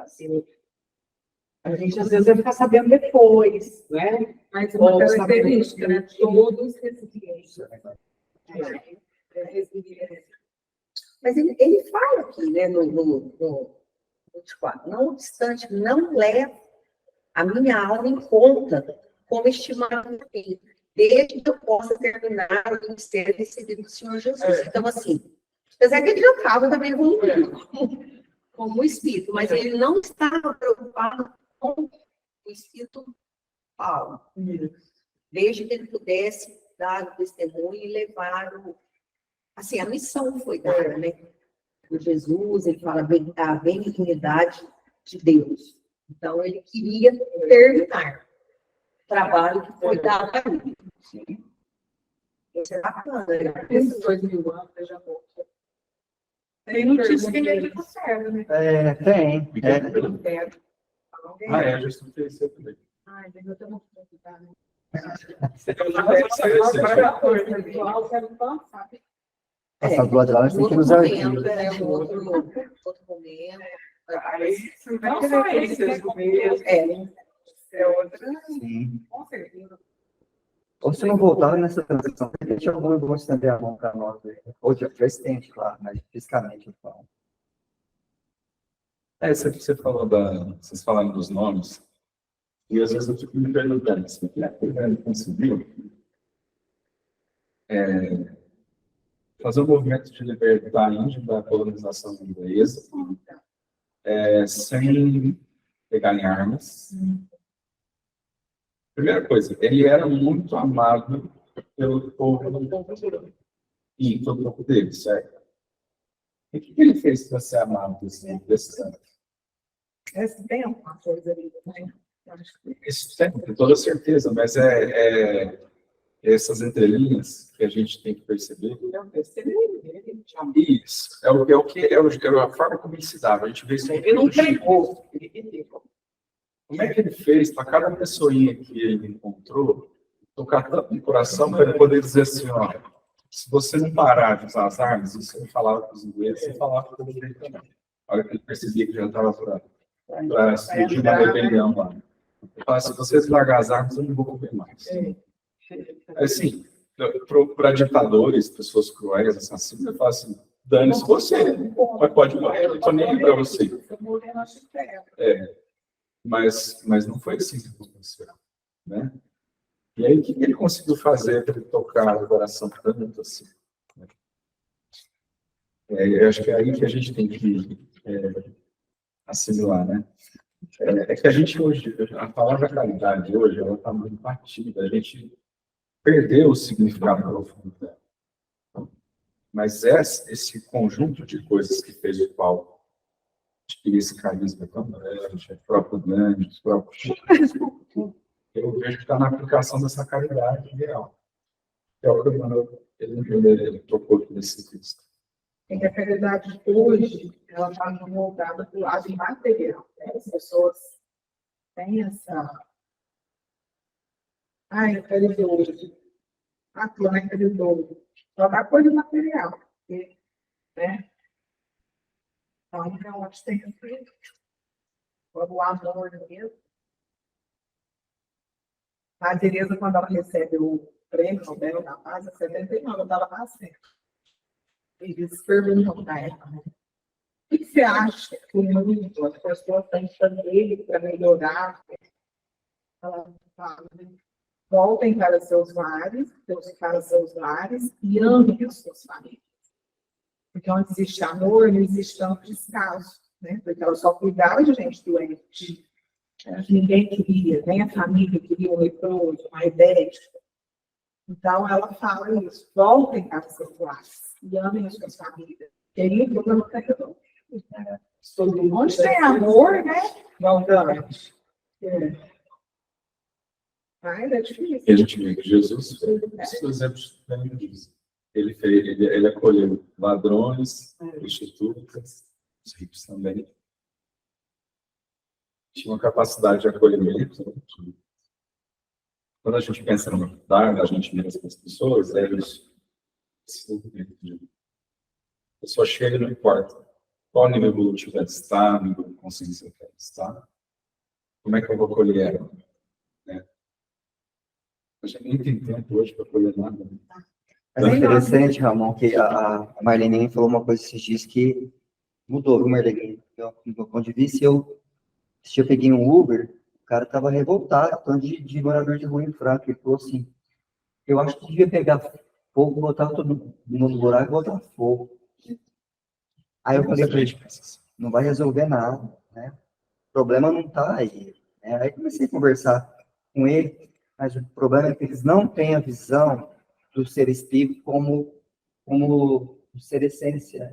A gente às vezes vai ficar sabendo depois, né? Mas é uma Ou característica, né? Todos resilientes. Mas ele fala aqui, né, no 24, não obstante, não leva a minha alma em conta como estimado por mim, desde que eu possa terminar o ministério decidido do Senhor Jesus. Então, assim, apesar que ele já estava também como espírito, mas ele não estava preocupado com o espírito Paulo, desde que ele pudesse dar o testemunho e levar assim, a missão foi dada, né? Por Jesus, ele fala a benignidade de Deus. Então, ele queria terminar o trabalho que foi dado a ele. Isso é bacana, né? Esses 2000 anos, já voltou. Tem notícia que ele é de conserva, né? Tem. Já estudei isso também. Ai, mas eu tenho muito preocupado, né? Essa duas lá, tem que ir nos arquivos. Outro momento. Não só esse, é outra. Sim. Com certeza. Ou se não voltar nessa transição, deixa eu vou estender a mão para nós. Ou já estende, claro, mas fisicamente eu falo. Você falou vocês falaram dos nomes, e às vezes eu fico me perguntando se ele conseguiu fazer um movimento de libertar a Índia da colonização inglesa, sem pegar em armas. Primeira coisa, ele era muito amado pelo povo e pelo povo dele, certo? E o que ele fez para ser amado desse ano? Esse tempo, uma coisa ali, né? Isso tem, com toda certeza, mas essas entrelinhas que a gente tem que perceber. Isso, é a forma como ele se dava. A gente vê isso. Ele não pregou, ele pediu. Como é que ele fez para cada pessoinha que ele encontrou tocar tanto no coração para ele poder dizer assim, ó, se você não parar de usar as armas, isso ele falava para os ingleses, ele falava para o dele também. A hora que ele percebia que já estava para explodir uma rebelião lá. Ele falava, se vocês largar as armas, eu não vou comer mais. Assim, para ditadores, pessoas cruéis, assassinos, eu falo assim, dane-se você, mas pode morrer, eu não estou nem aí para você. Mas não foi assim que aconteceu, né? E aí, o que ele conseguiu fazer para ele tocar o coração tanto assim? Eu acho que é aí que a gente tem que assimilar, né? É que a gente hoje, a palavra caridade hoje, ela está muito batida, a gente perdeu o significado profundo dela. Mas esse conjunto de coisas que fez o Paulo adquirir esse carisma tão grande, o próprio Gandhi, os próprios Chico, eu vejo que está na aplicação dessa caridade real. É o que o Emmanuel, ele tocou nesse texto. É que a caridade hoje, ela está voltada para o lado imaterial, né? As pessoas têm essa... Ai, é caridoso. Ah, tu não é caridoso. Só dá coisa material, porque, né? Então, eu acho que tem que ser o amor mesmo. A Tereza, quando ela recebe o prêmio Nobel da Paz, em 79, eu estava nascendo. Eles perguntam para ela, o que você acha que o mundo, as pessoas têm que fazer para melhorar? Ela fala, voltem para seus lares e amem as suas famílias. Porque onde existe amor, não existe tanto descaso, né? Porque ela só cuidava de gente doente. Ninguém queria, nem a família queria um leproso, um aidético. Então, ela fala isso, voltem para seus lares e amem as suas famílias. E aí, o problema está resolvido. Onde tem amor, né? Maldade. Mas é difícil. E a gente vê que Jesus fez os exemplos disso. Ele acolheu ladrões, prostitutas, os ricos também. Tinha uma capacidade de acolhimento. Quando a gente pensa no dar, a gente mira as pessoas, é isso. A pessoa chega e não importa qual nível evolutivo ela está, nível de consciência que ela está. Como é que eu vou acolher ela? A gente nem tem tempo hoje para acolher nada. Mas é interessante, Ramon, que a Marlene falou uma coisa esses dias que mudou, viu, Marlene? Do meu ponto de vista, se eu peguei um Uber, o cara estava revoltado, tanto de morador de rua em Franca. Ele falou assim, eu acho que devia pegar fogo, botar todo mundo no buraco e botar fogo. Aí eu falei para ele, não vai resolver nada, né? O problema não está aí. Né? Aí comecei a conversar com ele, mas o problema é que eles não têm a visão do ser espírito como um ser essência,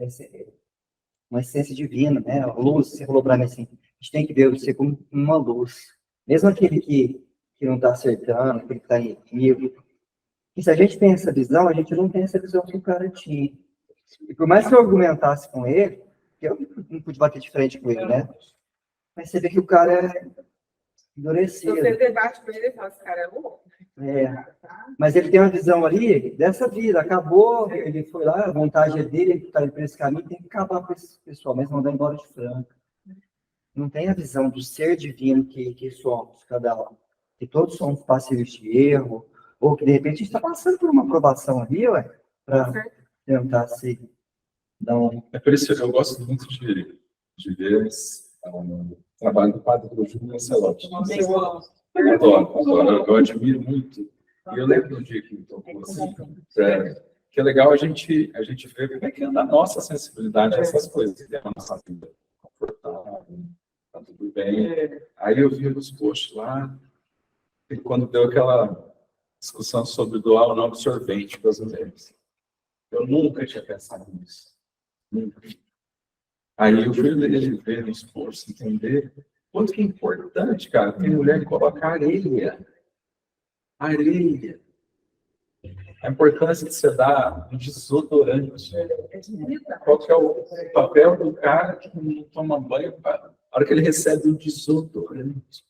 uma essência divina, né? A luz, você falou para mim assim, a gente tem que ver você como uma luz. Mesmo aquele que não está acertando, aquele que está em equívoco. E se a gente tem essa visão, a gente não tem essa visão que o cara tinha. E por mais que eu argumentasse com ele, que eu não pude bater de frente com ele, né? Mas você vê que o cara é endurecido. Você debate com ele e fala, esse cara é louco. Mas ele tem uma visão ali dessa vida, acabou, ele foi lá, a vontade é dele, ele está indo para esse caminho, tem que acabar com esse pessoal, mas mandar embora de Franca. Não tem a visão do ser divino que somos, cada um. Que todos somos passíveis de erro, ou que de repente a gente está passando por uma aprovação ali, para tentar se dar um... É por isso que eu gosto muito de ver o trabalho do Padre Júlio Lancelotti. Eu adoro, eu admiro muito. E eu lembro do dia que me tocou assim, que é legal a gente ver como é que anda a nossa sensibilidade a essas coisas, que é a nossa vida confortável, tá tudo bem. Aí eu vi nos posts lá, e quando deu aquela discussão sobre doar ou não absorvente para as mulheres. Eu nunca tinha pensado nisso. Nunca. Aí eu fui ver nos posts, entender quanto que é importante, cara. Tem mulher que coloca areia. Areia. A importância de você dar um desodorante. Qual que é o papel do cara que não toma banho a hora que ele recebe o desodorante?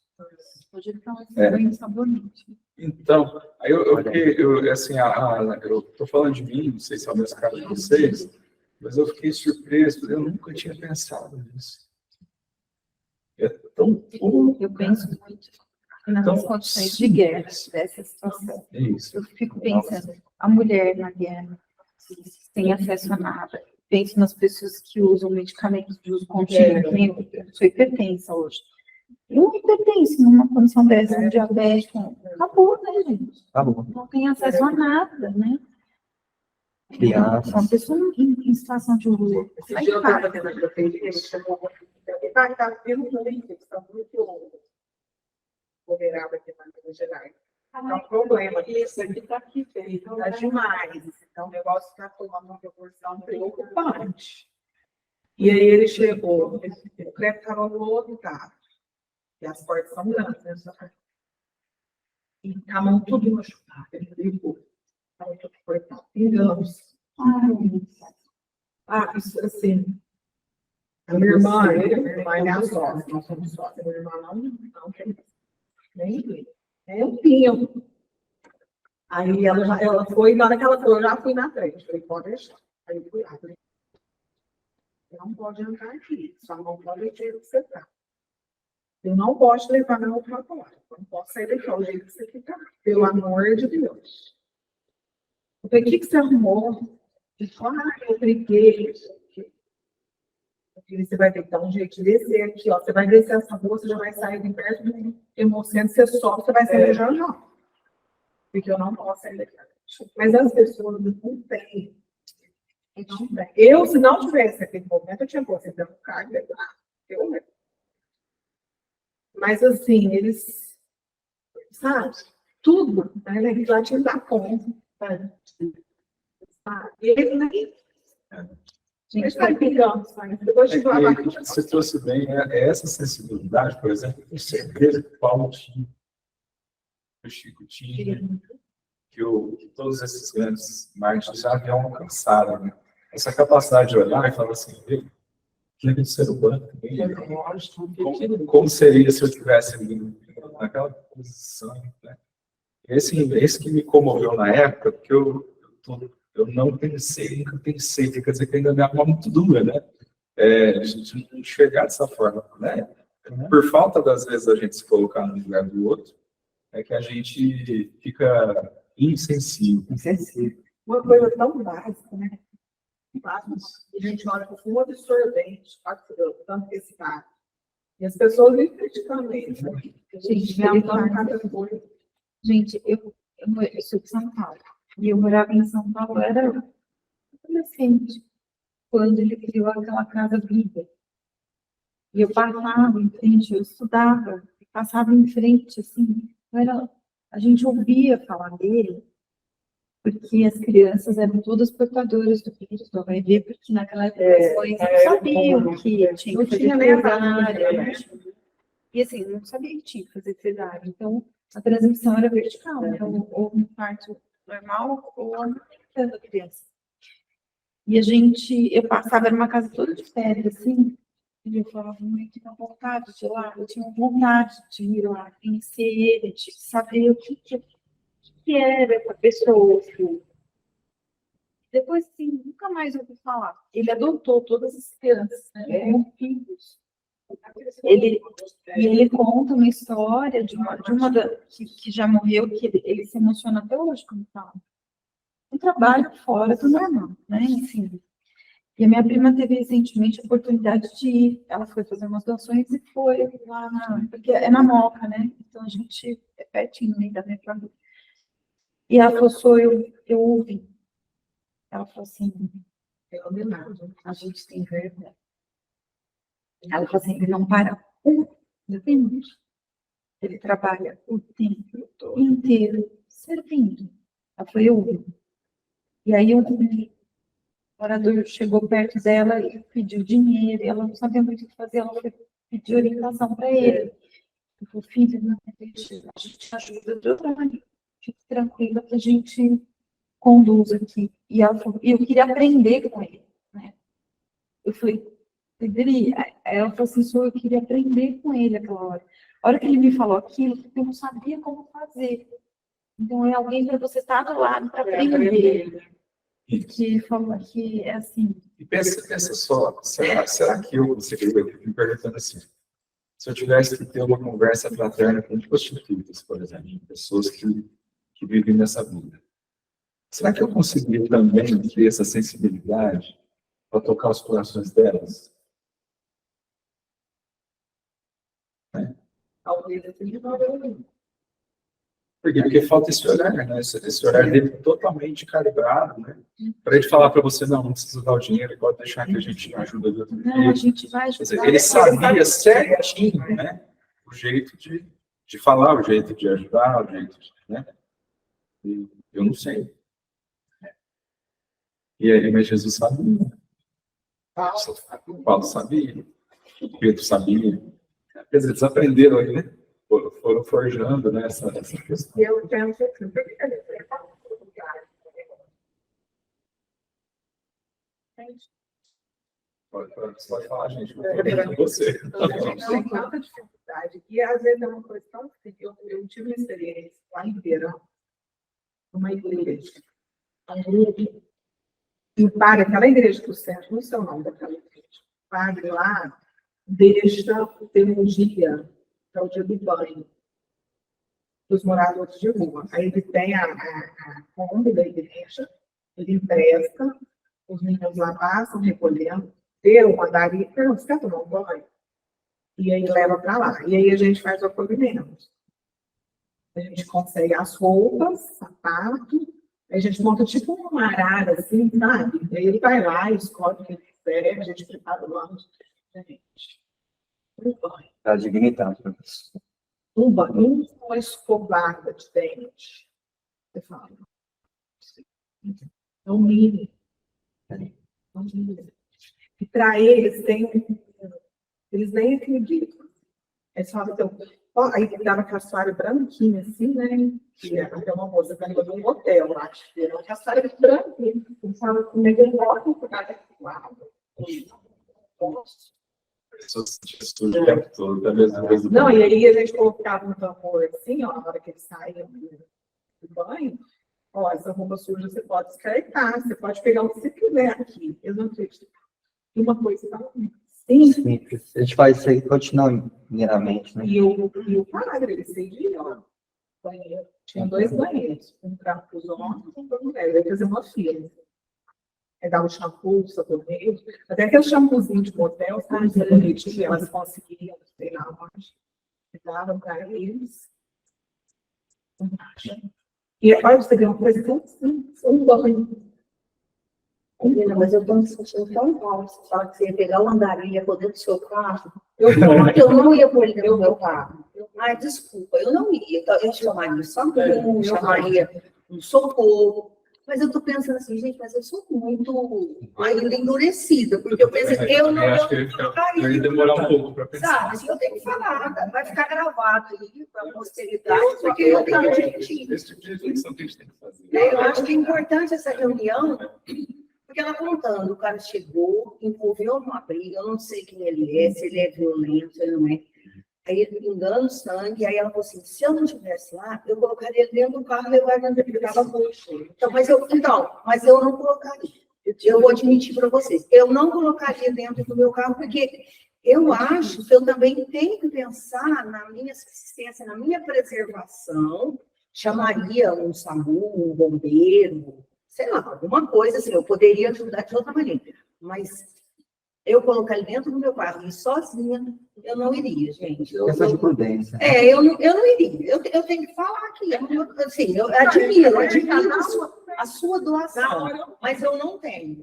Hoje ele fala banho de sabonete. Então, aí eu estou falando de mim, não sei se é o mesmo caso de vocês, mas eu fiquei surpreso, eu nunca tinha pensado nisso. É tão pouco. Eu penso muito nas condições de guerra dessa situação. Isso. Eu fico pensando, a mulher na guerra, sem acesso a nada. Penso nas pessoas que usam medicamentos de uso contínuo. Eu sou hipertensa hoje. Eu hipertenso numa condição dessa, um diabético. Acabou, né, gente? Acabou. Não tem acesso a nada, né? Criança. Uma pessoa em situação de rua. Esse dia eu estava tendo a prefeitura, ele chamou está vindo muito, estão muito vulneráveis aqui na Minas Gerais. É um problema. Isso aqui está aqui feito. Está demais. Então, o negócio está tomando uma proporção preocupante. E aí ele chegou, o crédito estava no outro carro. E as portas são grandes, né? E a mão tudo machucada. Ele brigou. Estava tudo cortado. Pingamos. Isso assim. A minha irmã é a sócia. Nós somos sócios. Minha irmã não tem nem ver. É um pinho. Aí ela foi, na hora que ela foi, eu já fui na frente. Falei, pode deixar. Aí eu fui lá. Falei, não pode entrar aqui. Só não pode ter o que você está. Eu não posso levar meu trabalho. Eu não posso sair daqui ao jeito que você fica. Pelo amor de Deus. Eu falei, o que você arrumou? Ele falou, eu briguei. Você vai ter que dar um jeito de descer aqui, ó. Você vai descer essa rua, você já vai sair de perto do Hemocentro, você sobe, você vai sair já. Porque eu não posso sair daqui. Mas as pessoas não têm. Eu, se não tivesse aquele momento, eu tinha posto dentro do carro. Mas assim, eles, sabe, tudo, né? Legislativo dá conta, sabe? E eles nem. Eles estão pegando, sabe? Eu vou te falar. Você trouxe bem essa sensibilidade, por exemplo, com certeza que o Paulo tinha, que o Chico tinha, que todos esses grandes marketing já haviam alcançado, né? Essa capacidade de olhar e falar assim, que do ser humano também. Como seria se eu tivesse naquela posição, né? Esse que me comoveu na época, porque eu não pensei, nunca pensei, quer dizer que ainda minha mão é muito dura, né? De não enxergar dessa forma, né? Por falta das vezes a gente se colocar no lugar do outro, é que a gente fica insensível. Uma coisa tão básica, né? A gente olha para o absorvente, tanto que esse cara. E as pessoas vêm criticando ele. Gente, eu sou de São Paulo. E eu morava em São Paulo, era adolescente, quando ele criou aquela casa vida. E eu passava em frente, eu estudava, passava em frente, assim. A gente ouvia falar dele, porque as crianças eram todas portadoras do vírus do HIV, porque naquela época as mães não sabiam que tinha que fazer cesárea. E assim, não sabia que tinha que fazer cesárea. Então, a transmissão era vertical. Então, ou um parto normal, ou a criança. E eu passava, era uma casa toda de pedra, assim, e eu falava, mãe, que tinha vontade de ir lá, eu tinha vontade de ir lá, conhecer ele, de saber o que era essa pessoa, assim. Depois, assim, nunca mais ouvi falar. Ele adotou todas as crianças, né, como filhos. Ele conta uma história de uma que já morreu, que ele se emociona até hoje quando fala. Um trabalho fora do normal, né? Enfim. E a minha prima teve recentemente a oportunidade de ir. Ela foi fazer umas doações e foi lá porque é na Moca, né? Então a gente é pertinho no meio da minha família. E ela falou, eu ouvi. Ela falou assim, a gente tem vergonha. Ela falou assim, ele não para minuto. Ele trabalha o tempo inteiro servindo. Ela falou, eu ouvi. E aí um morador chegou perto dela e pediu dinheiro, e ela não sabia muito o que fazer, ela foi pedir orientação para ele. Eu falei, filho, não deixa, a gente ajuda de outra maneira. Fique tranquila que a gente conduz aqui. E ela falou, eu queria aprender com ele, né? Eu falei, ela falou assim, eu queria aprender com ele aquela hora. A hora que ele me falou aquilo, eu não sabia como fazer. Então, é alguém para você estar do lado para aprender. Que falou que é assim. E pensa só, será que eu conseguiria me perguntando assim, se eu tivesse que ter uma conversa fraterna com prostitutas, por exemplo, pessoas que vivem nessa vida, será que eu conseguiria também ter essa sensibilidade para tocar os corações delas? Talvez esse de novo. Porque falta esse olhar, né? Esse olhar dele totalmente calibrado, né? Para ele falar para você, não precisa dar o dinheiro, pode deixar que a gente ajuda de outro Não, a gente vai ajudar. jeito. Ele sabia certinho, né? O jeito de falar, o jeito de ajudar, o jeito de, né? E eu não sei. E aí, mas Jesus sabia. Paulo sabia. Pedro sabia. Quer dizer, eles aprenderam aí, né? Foram forjando, né, essa questão. Eu penso assim, por que ele foi para o lugar? Pode falar, gente. Eu você. Tem tanta dificuldade. E às vezes é uma coisa tão simples. Eu tive uma experiência lá em Ribeirão, numa igreja. E o padre, aquela igreja do centro, não sei o nome daquela igreja. O padre lá deixa ter um dia, que é o dia do banho. dos moradores de rua. Aí ele tem a Kombi da igreja, ele empresta, os meninos lá passam recolhendo, ter uma andarilha, não, você quer tomar um banho? E aí leva para lá. E aí a gente faz o acolhimento. A gente consegue as roupas, sapato, a gente monta tipo uma arara, assim, sabe? E aí ele vai lá, escolhe o que ele quiser, a gente prepara o lanche. Gente, um banho. Tá dignitado, professor. Um banho, uma escovada de dente. Você fala. É um mínimo. É um mínimo. E para eles, eles nem acreditam. Eles falam, então, ó, aí dava caçoara branquinha, assim, né? E até uma moça que ligou de um hotel lá, era uma caçoara branquinha. Eles falam, como é que eu volto por causa do lado? Pessoas sujo o tempo todo, talvez. Não, e aí a gente colocava um tambor assim, ó, na hora que eles saíam do banho, ó, essa roupa suja você pode descartar, você pode pegar o que você quiser aqui. Eu não acredito. E uma coisa tão simples. Simples. A gente faz isso aí continuamente, né? E o padre, ele servia, ó, banheiro. Tinha 2 banheiros, um para os homens e um para as mulheres. Ele fazia uma fila. Aí dava o shampoo, o sabonete, até aquele shampoozinho de motel, sabe? Sabonete que elas conseguiam, sei lá, onde. Dava para eles. E olha, você vê uma coisa tão simples, um banho. Menina, mas eu estou me sentindo tão mal. Você fala que você ia pegar o andarilha por dentro do seu carro. Eu Eu não ia pôr ele dentro do meu carro. Ai, desculpa, eu não ia. Eu chamaria o SAMU, chamaria um socorro. Mas eu estou pensando assim, gente, mas eu sou muito ainda endurecida, porque eu pensei que eu não acho que eu ia demorar um pouco para pensar. sabe, assim, eu tenho que falar, vai ficar gravado aí para a posteridade, porque eu tenho objetivo. Esse tipo de reflexão que a gente tem que fazer. Eu acho que é importante essa reunião, porque ela contando, o cara chegou, envolveu numa briga, eu não sei quem ele é, se ele é violento, se ele não é. Aí ele pingando sangue, aí ela falou assim, se eu não estivesse lá, eu colocaria ele dentro do carro e levaria onde ele estava roxo. Então, mas eu não colocaria. Eu vou admitir para vocês, eu não colocaria dentro do meu carro, porque eu acho que eu também tenho que pensar na minha subsistência, na minha preservação, chamaria um SAMU, um bombeiro, sei lá, alguma coisa assim, eu poderia ajudar de outra maneira, mas eu colocar ele dentro do meu carro e sozinha, eu não iria, gente. Questão de prudência. Eu não iria. Eu tenho que falar aqui. Eu admiro a sua doação, mas eu não tenho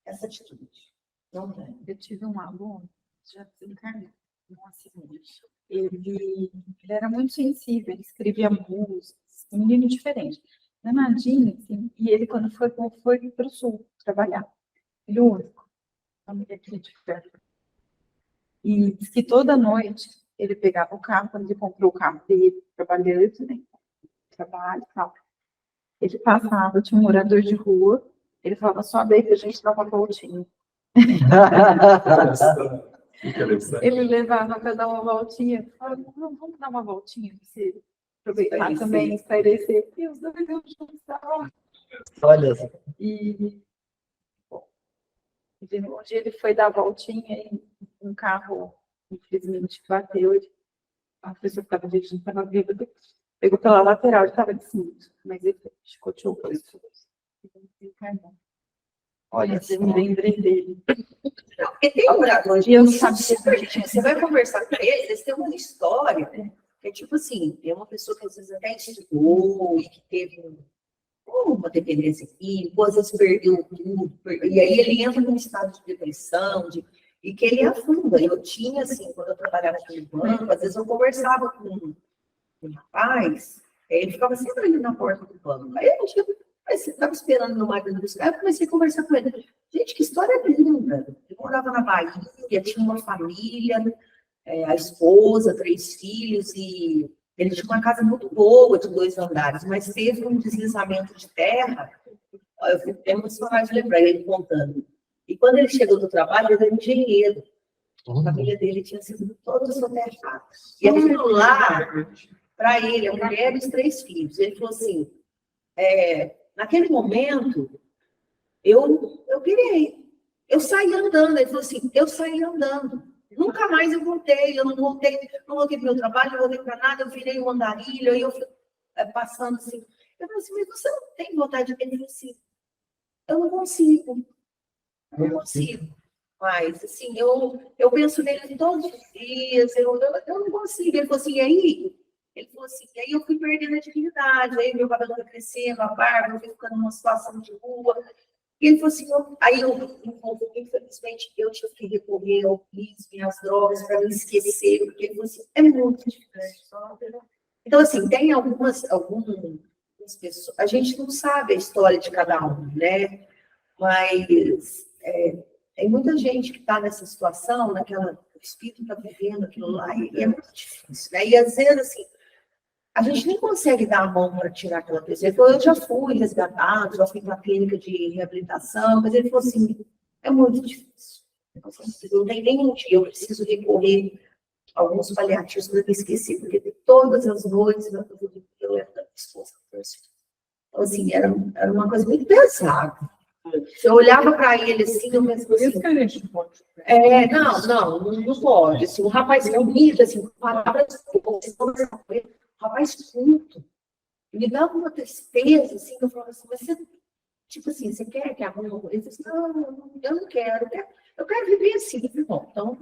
essa atitude. Não tenho. Eu tive um aluno, já desencarnou, um acidente. Ele era muito sensível, ele escrevia músicas, um menino diferente. Danadinho, assim, e ele, quando foi para o sul trabalhar, ele único, família aqui de perto. E diz que toda noite ele pegava o carro, quando ele comprou o carro dele, trabalhando também, trabalho e tal. Ele passava, tinha um morador de rua, ele falava, sobe aí que a gente dá uma voltinha. Ele levava para dar uma voltinha, falava, vamos dar uma voltinha, para você aproveitar também, espairecer. E os dois juntos estavam. Olha só. E bom, um dia ele foi dar a voltinha e um carro, infelizmente, bateu. A pessoa que estava dirigindo estava bêbada, pegou pela lateral, ele estava de cinto, mas ele chicoteou o pessoas. Olha Mas eu me lembrei dele. Não, porque tem moradores E eu não sabia. Você vai conversar com eles, eles têm uma história, que é tipo assim, é uma pessoa que às vezes até estudou e que teve uma dependência química, às vezes perdeu tudo, e aí ele entra num estado de depressão, e que ele afunda. Eu tinha, assim, quando eu trabalhava no banco, às vezes eu conversava com um rapaz, ele ficava sempre ali na porta do banco. Aí eu estava esperando meu marido buscar, eu comecei a conversar com ele. Gente, que história linda! Eu morava na Bahia, tinha uma família, a esposa, 3 filhos, e ele tinha uma casa muito boa, de 2 andares, mas teve um deslizamento de terra. Eu fico emocionada de lembrar ele contando. E quando ele chegou do trabalho, ele era engenheiro. A família dele tinha sido toda soterrada. E aquilo lá, para ele, a mulher e os 3 filhos. Ele falou assim, naquele momento, eu pirei. Eu saí andando. Ele falou assim, eu saí andando. Nunca mais eu voltei, não voltei pro meu trabalho, não voltei para nada, eu virei um andarilho, aí eu fui passando assim. Eu falei assim, mas você não tem vontade de ele assim? Eu não consigo. Mas, assim, eu penso nele todos os dias, eu não consigo. Ele falou assim, e aí? Ele falou assim, e aí eu fui perdendo a dignidade, aí meu cabelo foi crescendo, a barba, eu fui ficando numa situação de rua. E ele falou assim, infelizmente, eu tive que recorrer ao pismo, às drogas, para me esquecer, porque ele falou assim, é muito difícil. Então, assim, tem algumas pessoas, a gente não sabe a história de cada um, né? Mas tem muita gente que está nessa situação, o espírito está vivendo aquilo lá, e é muito difícil, né? E às vezes, assim, a gente nem consegue dar a mão para tirar aquela pessoa. Ele falou, eu já fui resgatado, já fui para a clínica de reabilitação, mas ele falou assim, é muito difícil. Não tem nenhum dia, eu preciso recorrer a alguns paliativos para me esquecer, porque todas as noites eu era da esposa. Então, assim, era uma coisa muito pesada. Eu olhava para ele assim, eu pensava assim, que a gente pode. Não pode. Assim, um rapaz bonito, assim, palavras, rapaz culto. Me dava uma tristeza, assim, que eu falava assim, mas você, tipo assim, você quer que arrume uma coisa? Ele disse, não, eu não quero, eu quero viver assim. Bom, então,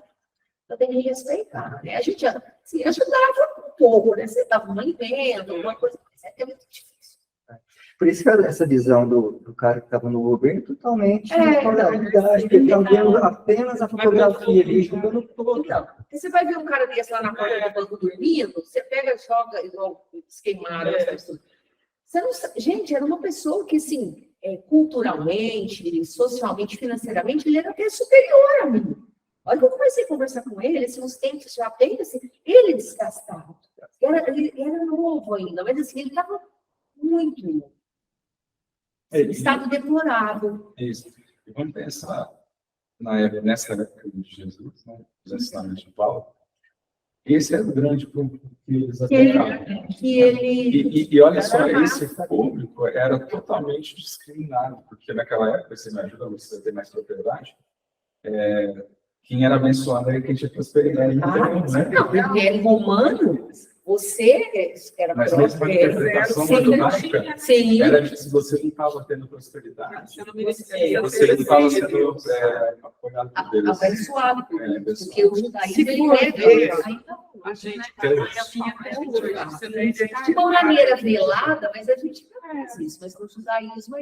eu tenho que respeitar, né? A gente, assim, ajudava um pouco, né? Você dava um alimento, alguma coisa, mas é muito difícil. Por isso que essa visão do cara que estava no governo é totalmente fora da realidade, porque ele está vendo apenas a fotografia ali, jogando todo. Então, você vai ver um cara desse lá na porta do banco dormindo, você pega, joga, igual queimaram. Você não sabe. Gente, era uma pessoa que, assim, culturalmente, socialmente, financeiramente, ele era até superior a mim. Olha que eu comecei a conversar com ele, assim, uns tempos já bem, assim, ele desgastado. Ele era novo ainda, mas assim, ele estava muito estado deplorável. Isso. E vamos pensar nessa época de Jesus, né, os ensinamentos de Paulo, esse era o grande público que eles atacavam. E olha só, esse público era totalmente discriminado, porque naquela época, você me ajuda, você ter mais propriedade, quem era abençoado era quem tinha prosperidade. Não, o Império Romano, você era mas mesmo a interpretação judaica era que se você não estava tendo prosperidade, você não estava sendo apoiado por Deus. Abençoado, porque o judaísmo a gente de uma maneira velada, mas a gente não faz isso. Mas no judaísmo,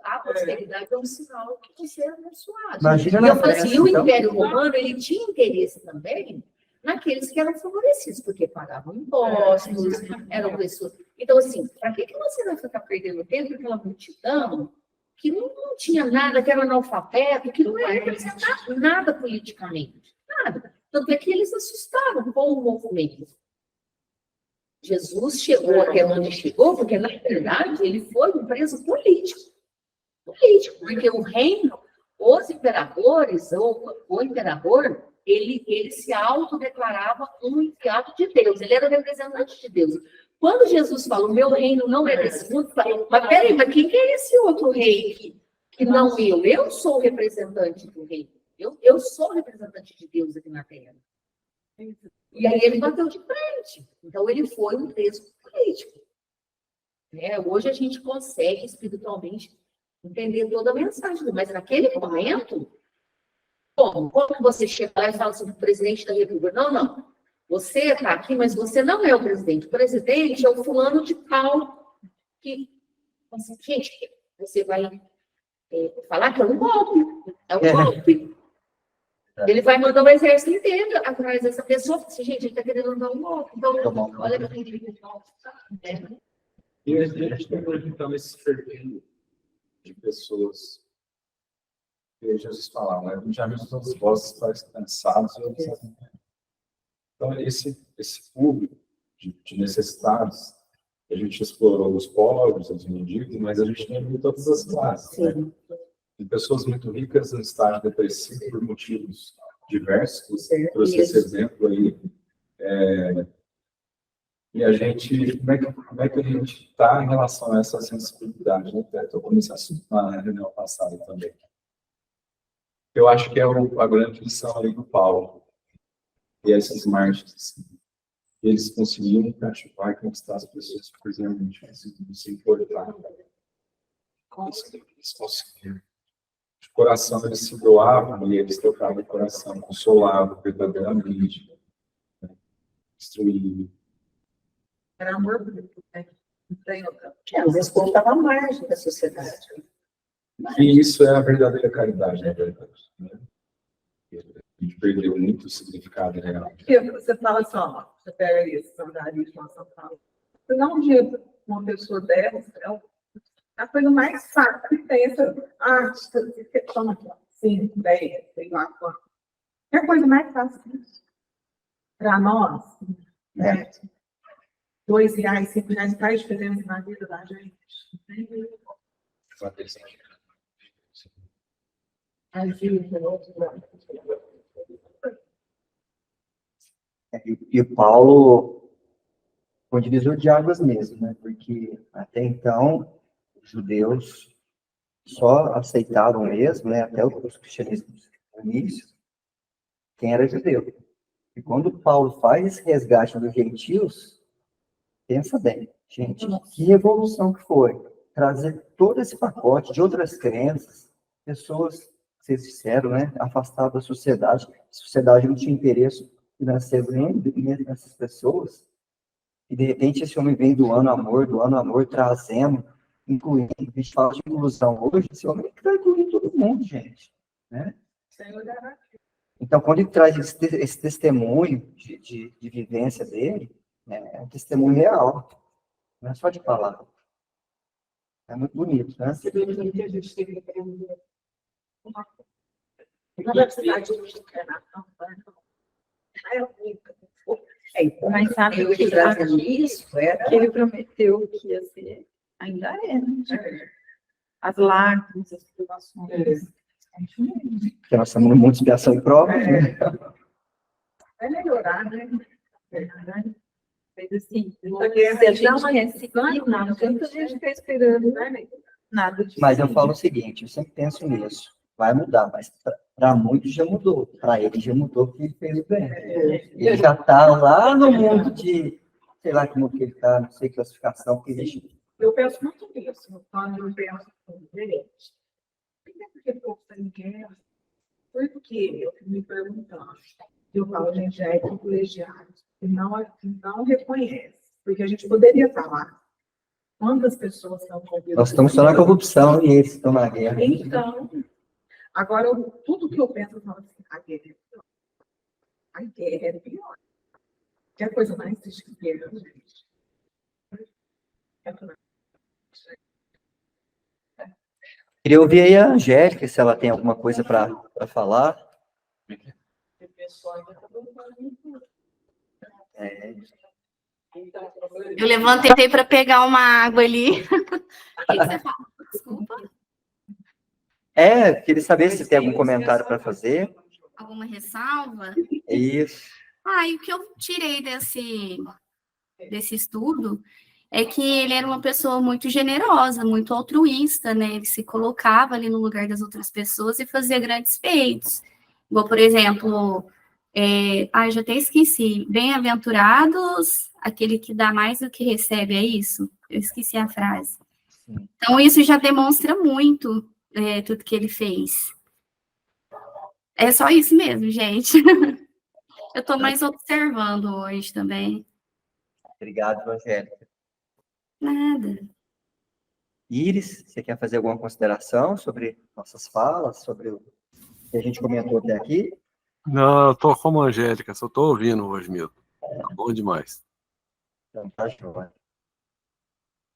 a prosperidade é um sinal que você é abençoado. Imagina E eu falei Grécia, assim, o então. Império Romano, ele tinha interesse também naqueles que eram favorecidos, porque pagavam impostos, eram pessoas... Então, assim, para que você vai ficar perdendo tempo com aquela multidão que não tinha nada, que era analfabeto, que não ia representar nada politicamente? Nada. Tanto é que eles assustaram com o movimento. Jesus chegou até onde chegou, porque, na verdade, ele foi um preso político. Porque o reino, os imperadores, o imperador, ele se autodeclarava um enviado de Deus, ele era o representante de Deus. Quando Jesus falou, meu reino não é desse mundo, mas peraí, mas quem que é esse outro rei que não eu? Eu sou o representante do reino. Eu sou o representante de Deus aqui na Terra. E aí ele bateu de frente. Então ele foi um preso político. Hoje a gente consegue espiritualmente entender toda a mensagem, mas naquele momento, como você chega lá e fala assim, o presidente da República, não, você está aqui, mas você não é o presidente. O presidente é o fulano de tal que, assim, gente, você vai falar que é um golpe. É um golpe. Ele vai mandar o exército inteiro atrás dessa pessoa. Gente, ele está querendo dar um golpe. Então, olha que ele E a gente tem então esse perfil de pessoas que Jesus falava, né? Já viu todos os vossos estáis cansados. Então, esse público de necessitados, a gente explorou os pobres, os mendigos, mas a gente tem todas as classes, né? Tem pessoas muito ricas em estágio depressivo por motivos diversos. Trouxe esse exemplo aí. E a gente, como é que a gente está em relação a essa sensibilidade, né? Eu tocou nesse assunto na reunião passada também. Eu acho que é a grande lição ali do Paulo. e essas margens, assim, eles conseguiam cativar e conquistar as pessoas por realmente se importar. Eles conseguiram. De coração, eles se doavam e eles tocavam o coração, consolavam verdadeiramente, né? Destruíam. Era amor público, né? Não tem outra. Às vezes colocava à margem da sociedade. E isso é a verdadeira caridade, na verdade, né? A gente perdeu muito o significado real. Porque você fala assim, ó, você pega isso, sandarismo, São Paulo. Você dá um dia para uma pessoa dessa, é a coisa mais fácil que tem essa arte, que toma 5, 10, sei lá quanto. É a coisa mais fácil para nós, né? R$2, R$5 faz diferença na vida da gente. E o Paulo foi um divisor de águas mesmo, né? Porque até então os judeus só aceitavam mesmo, né? Até os cristianismos no início, quem era judeu. E quando Paulo faz esse resgate dos gentios, pensa bem, gente, que revolução que foi trazer todo esse pacote de outras crenças, pessoas, vocês disseram, né? Afastadas da sociedade. A sociedade não tinha interesse financeiro nem nessas pessoas. E, de repente, esse homem vem do ano amor, trazendo, incluindo, a gente fala de inclusão hoje, esse homem que vai incluir todo mundo, gente, né? Então, quando ele traz esse testemunho de vivência dele, né, é um testemunho real, não é só de palavra. É muito bonito, né? Você vê que a gente teve que aprender. Na verdade, a gente quer na campanha. Mas sabe Eu que trazendo isso, era que ele prometeu que ia ser, ainda é, né? As lágrimas, as privações. Porque nós estamos no mundo de expiação e prova, né? Vai melhorar, né? Mas assim, se Porque a gente dá uma quer seguir, não, tanta gente está esperando nada disso. Mas eu falo o seguinte, eu sempre penso nisso. Vai mudar, mas para muitos já mudou. Para ele já mudou porque ele fez o bem. Ele já está lá no mundo de, sei lá que mundo que ele está, não sei classificação que ele. Eu penso muito nisso, quando eu penso diferente. Por que o povo está em guerra? Por que eu fico me perguntando? Eu falo, gente, já é privilegiado, e não reconhece, porque a gente poderia falar. Quantas pessoas estão envolvidas? Nós estamos só na corrupção e eles estão na guerra. Então, agora, tudo que eu penso, eu falo assim, a guerra é pior. A guerra é pior. Que é a coisa mais triste que guerra, gente. Queria ouvir aí a Angélica, se ela tem alguma coisa para falar. O pessoal ainda está muito. É, Eu levantei para pegar uma água ali. O que você fala? Desculpa. queria saber se tem algum comentário para fazer. Alguma ressalva? É isso. E o que eu tirei desse estudo é que ele era uma pessoa muito generosa, muito altruísta, né? Ele se colocava ali no lugar das outras pessoas e fazia grandes feitos. Igual, por exemplo, já até esqueci, bem-aventurados, aquele que dá mais do que recebe, é isso? Eu esqueci a frase. Sim. Então, isso já demonstra muito tudo que ele fez. É só isso mesmo, gente. Eu estou mais observando hoje também. Obrigado, Angélica. Nada. Iris, você quer fazer alguma consideração sobre nossas falas, sobre o que a gente comentou até aqui? Não, eu tô como a Angélica, só tô ouvindo hoje mesmo. Tá bom demais. Então, tá joia.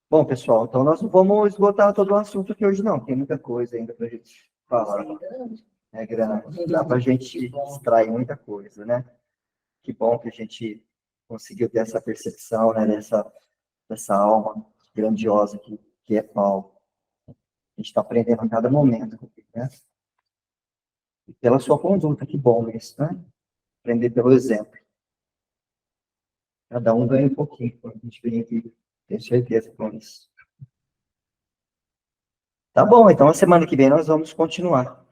Bom, pessoal, então nós não vamos esgotar todo o assunto aqui hoje, não. Tem muita coisa ainda para a gente falar. É grande. Dá para a gente extrair muita coisa, né? Que bom que a gente conseguiu ter essa percepção, né? Dessa alma grandiosa que é Paulo. A gente está aprendendo a cada momento, né? E pela sua conduta, que bom isso, né? Aprender pelo exemplo. Cada um ganha um pouquinho, quando a gente vem aqui, tenho certeza com isso. Tá bom, então a semana que vem nós vamos continuar.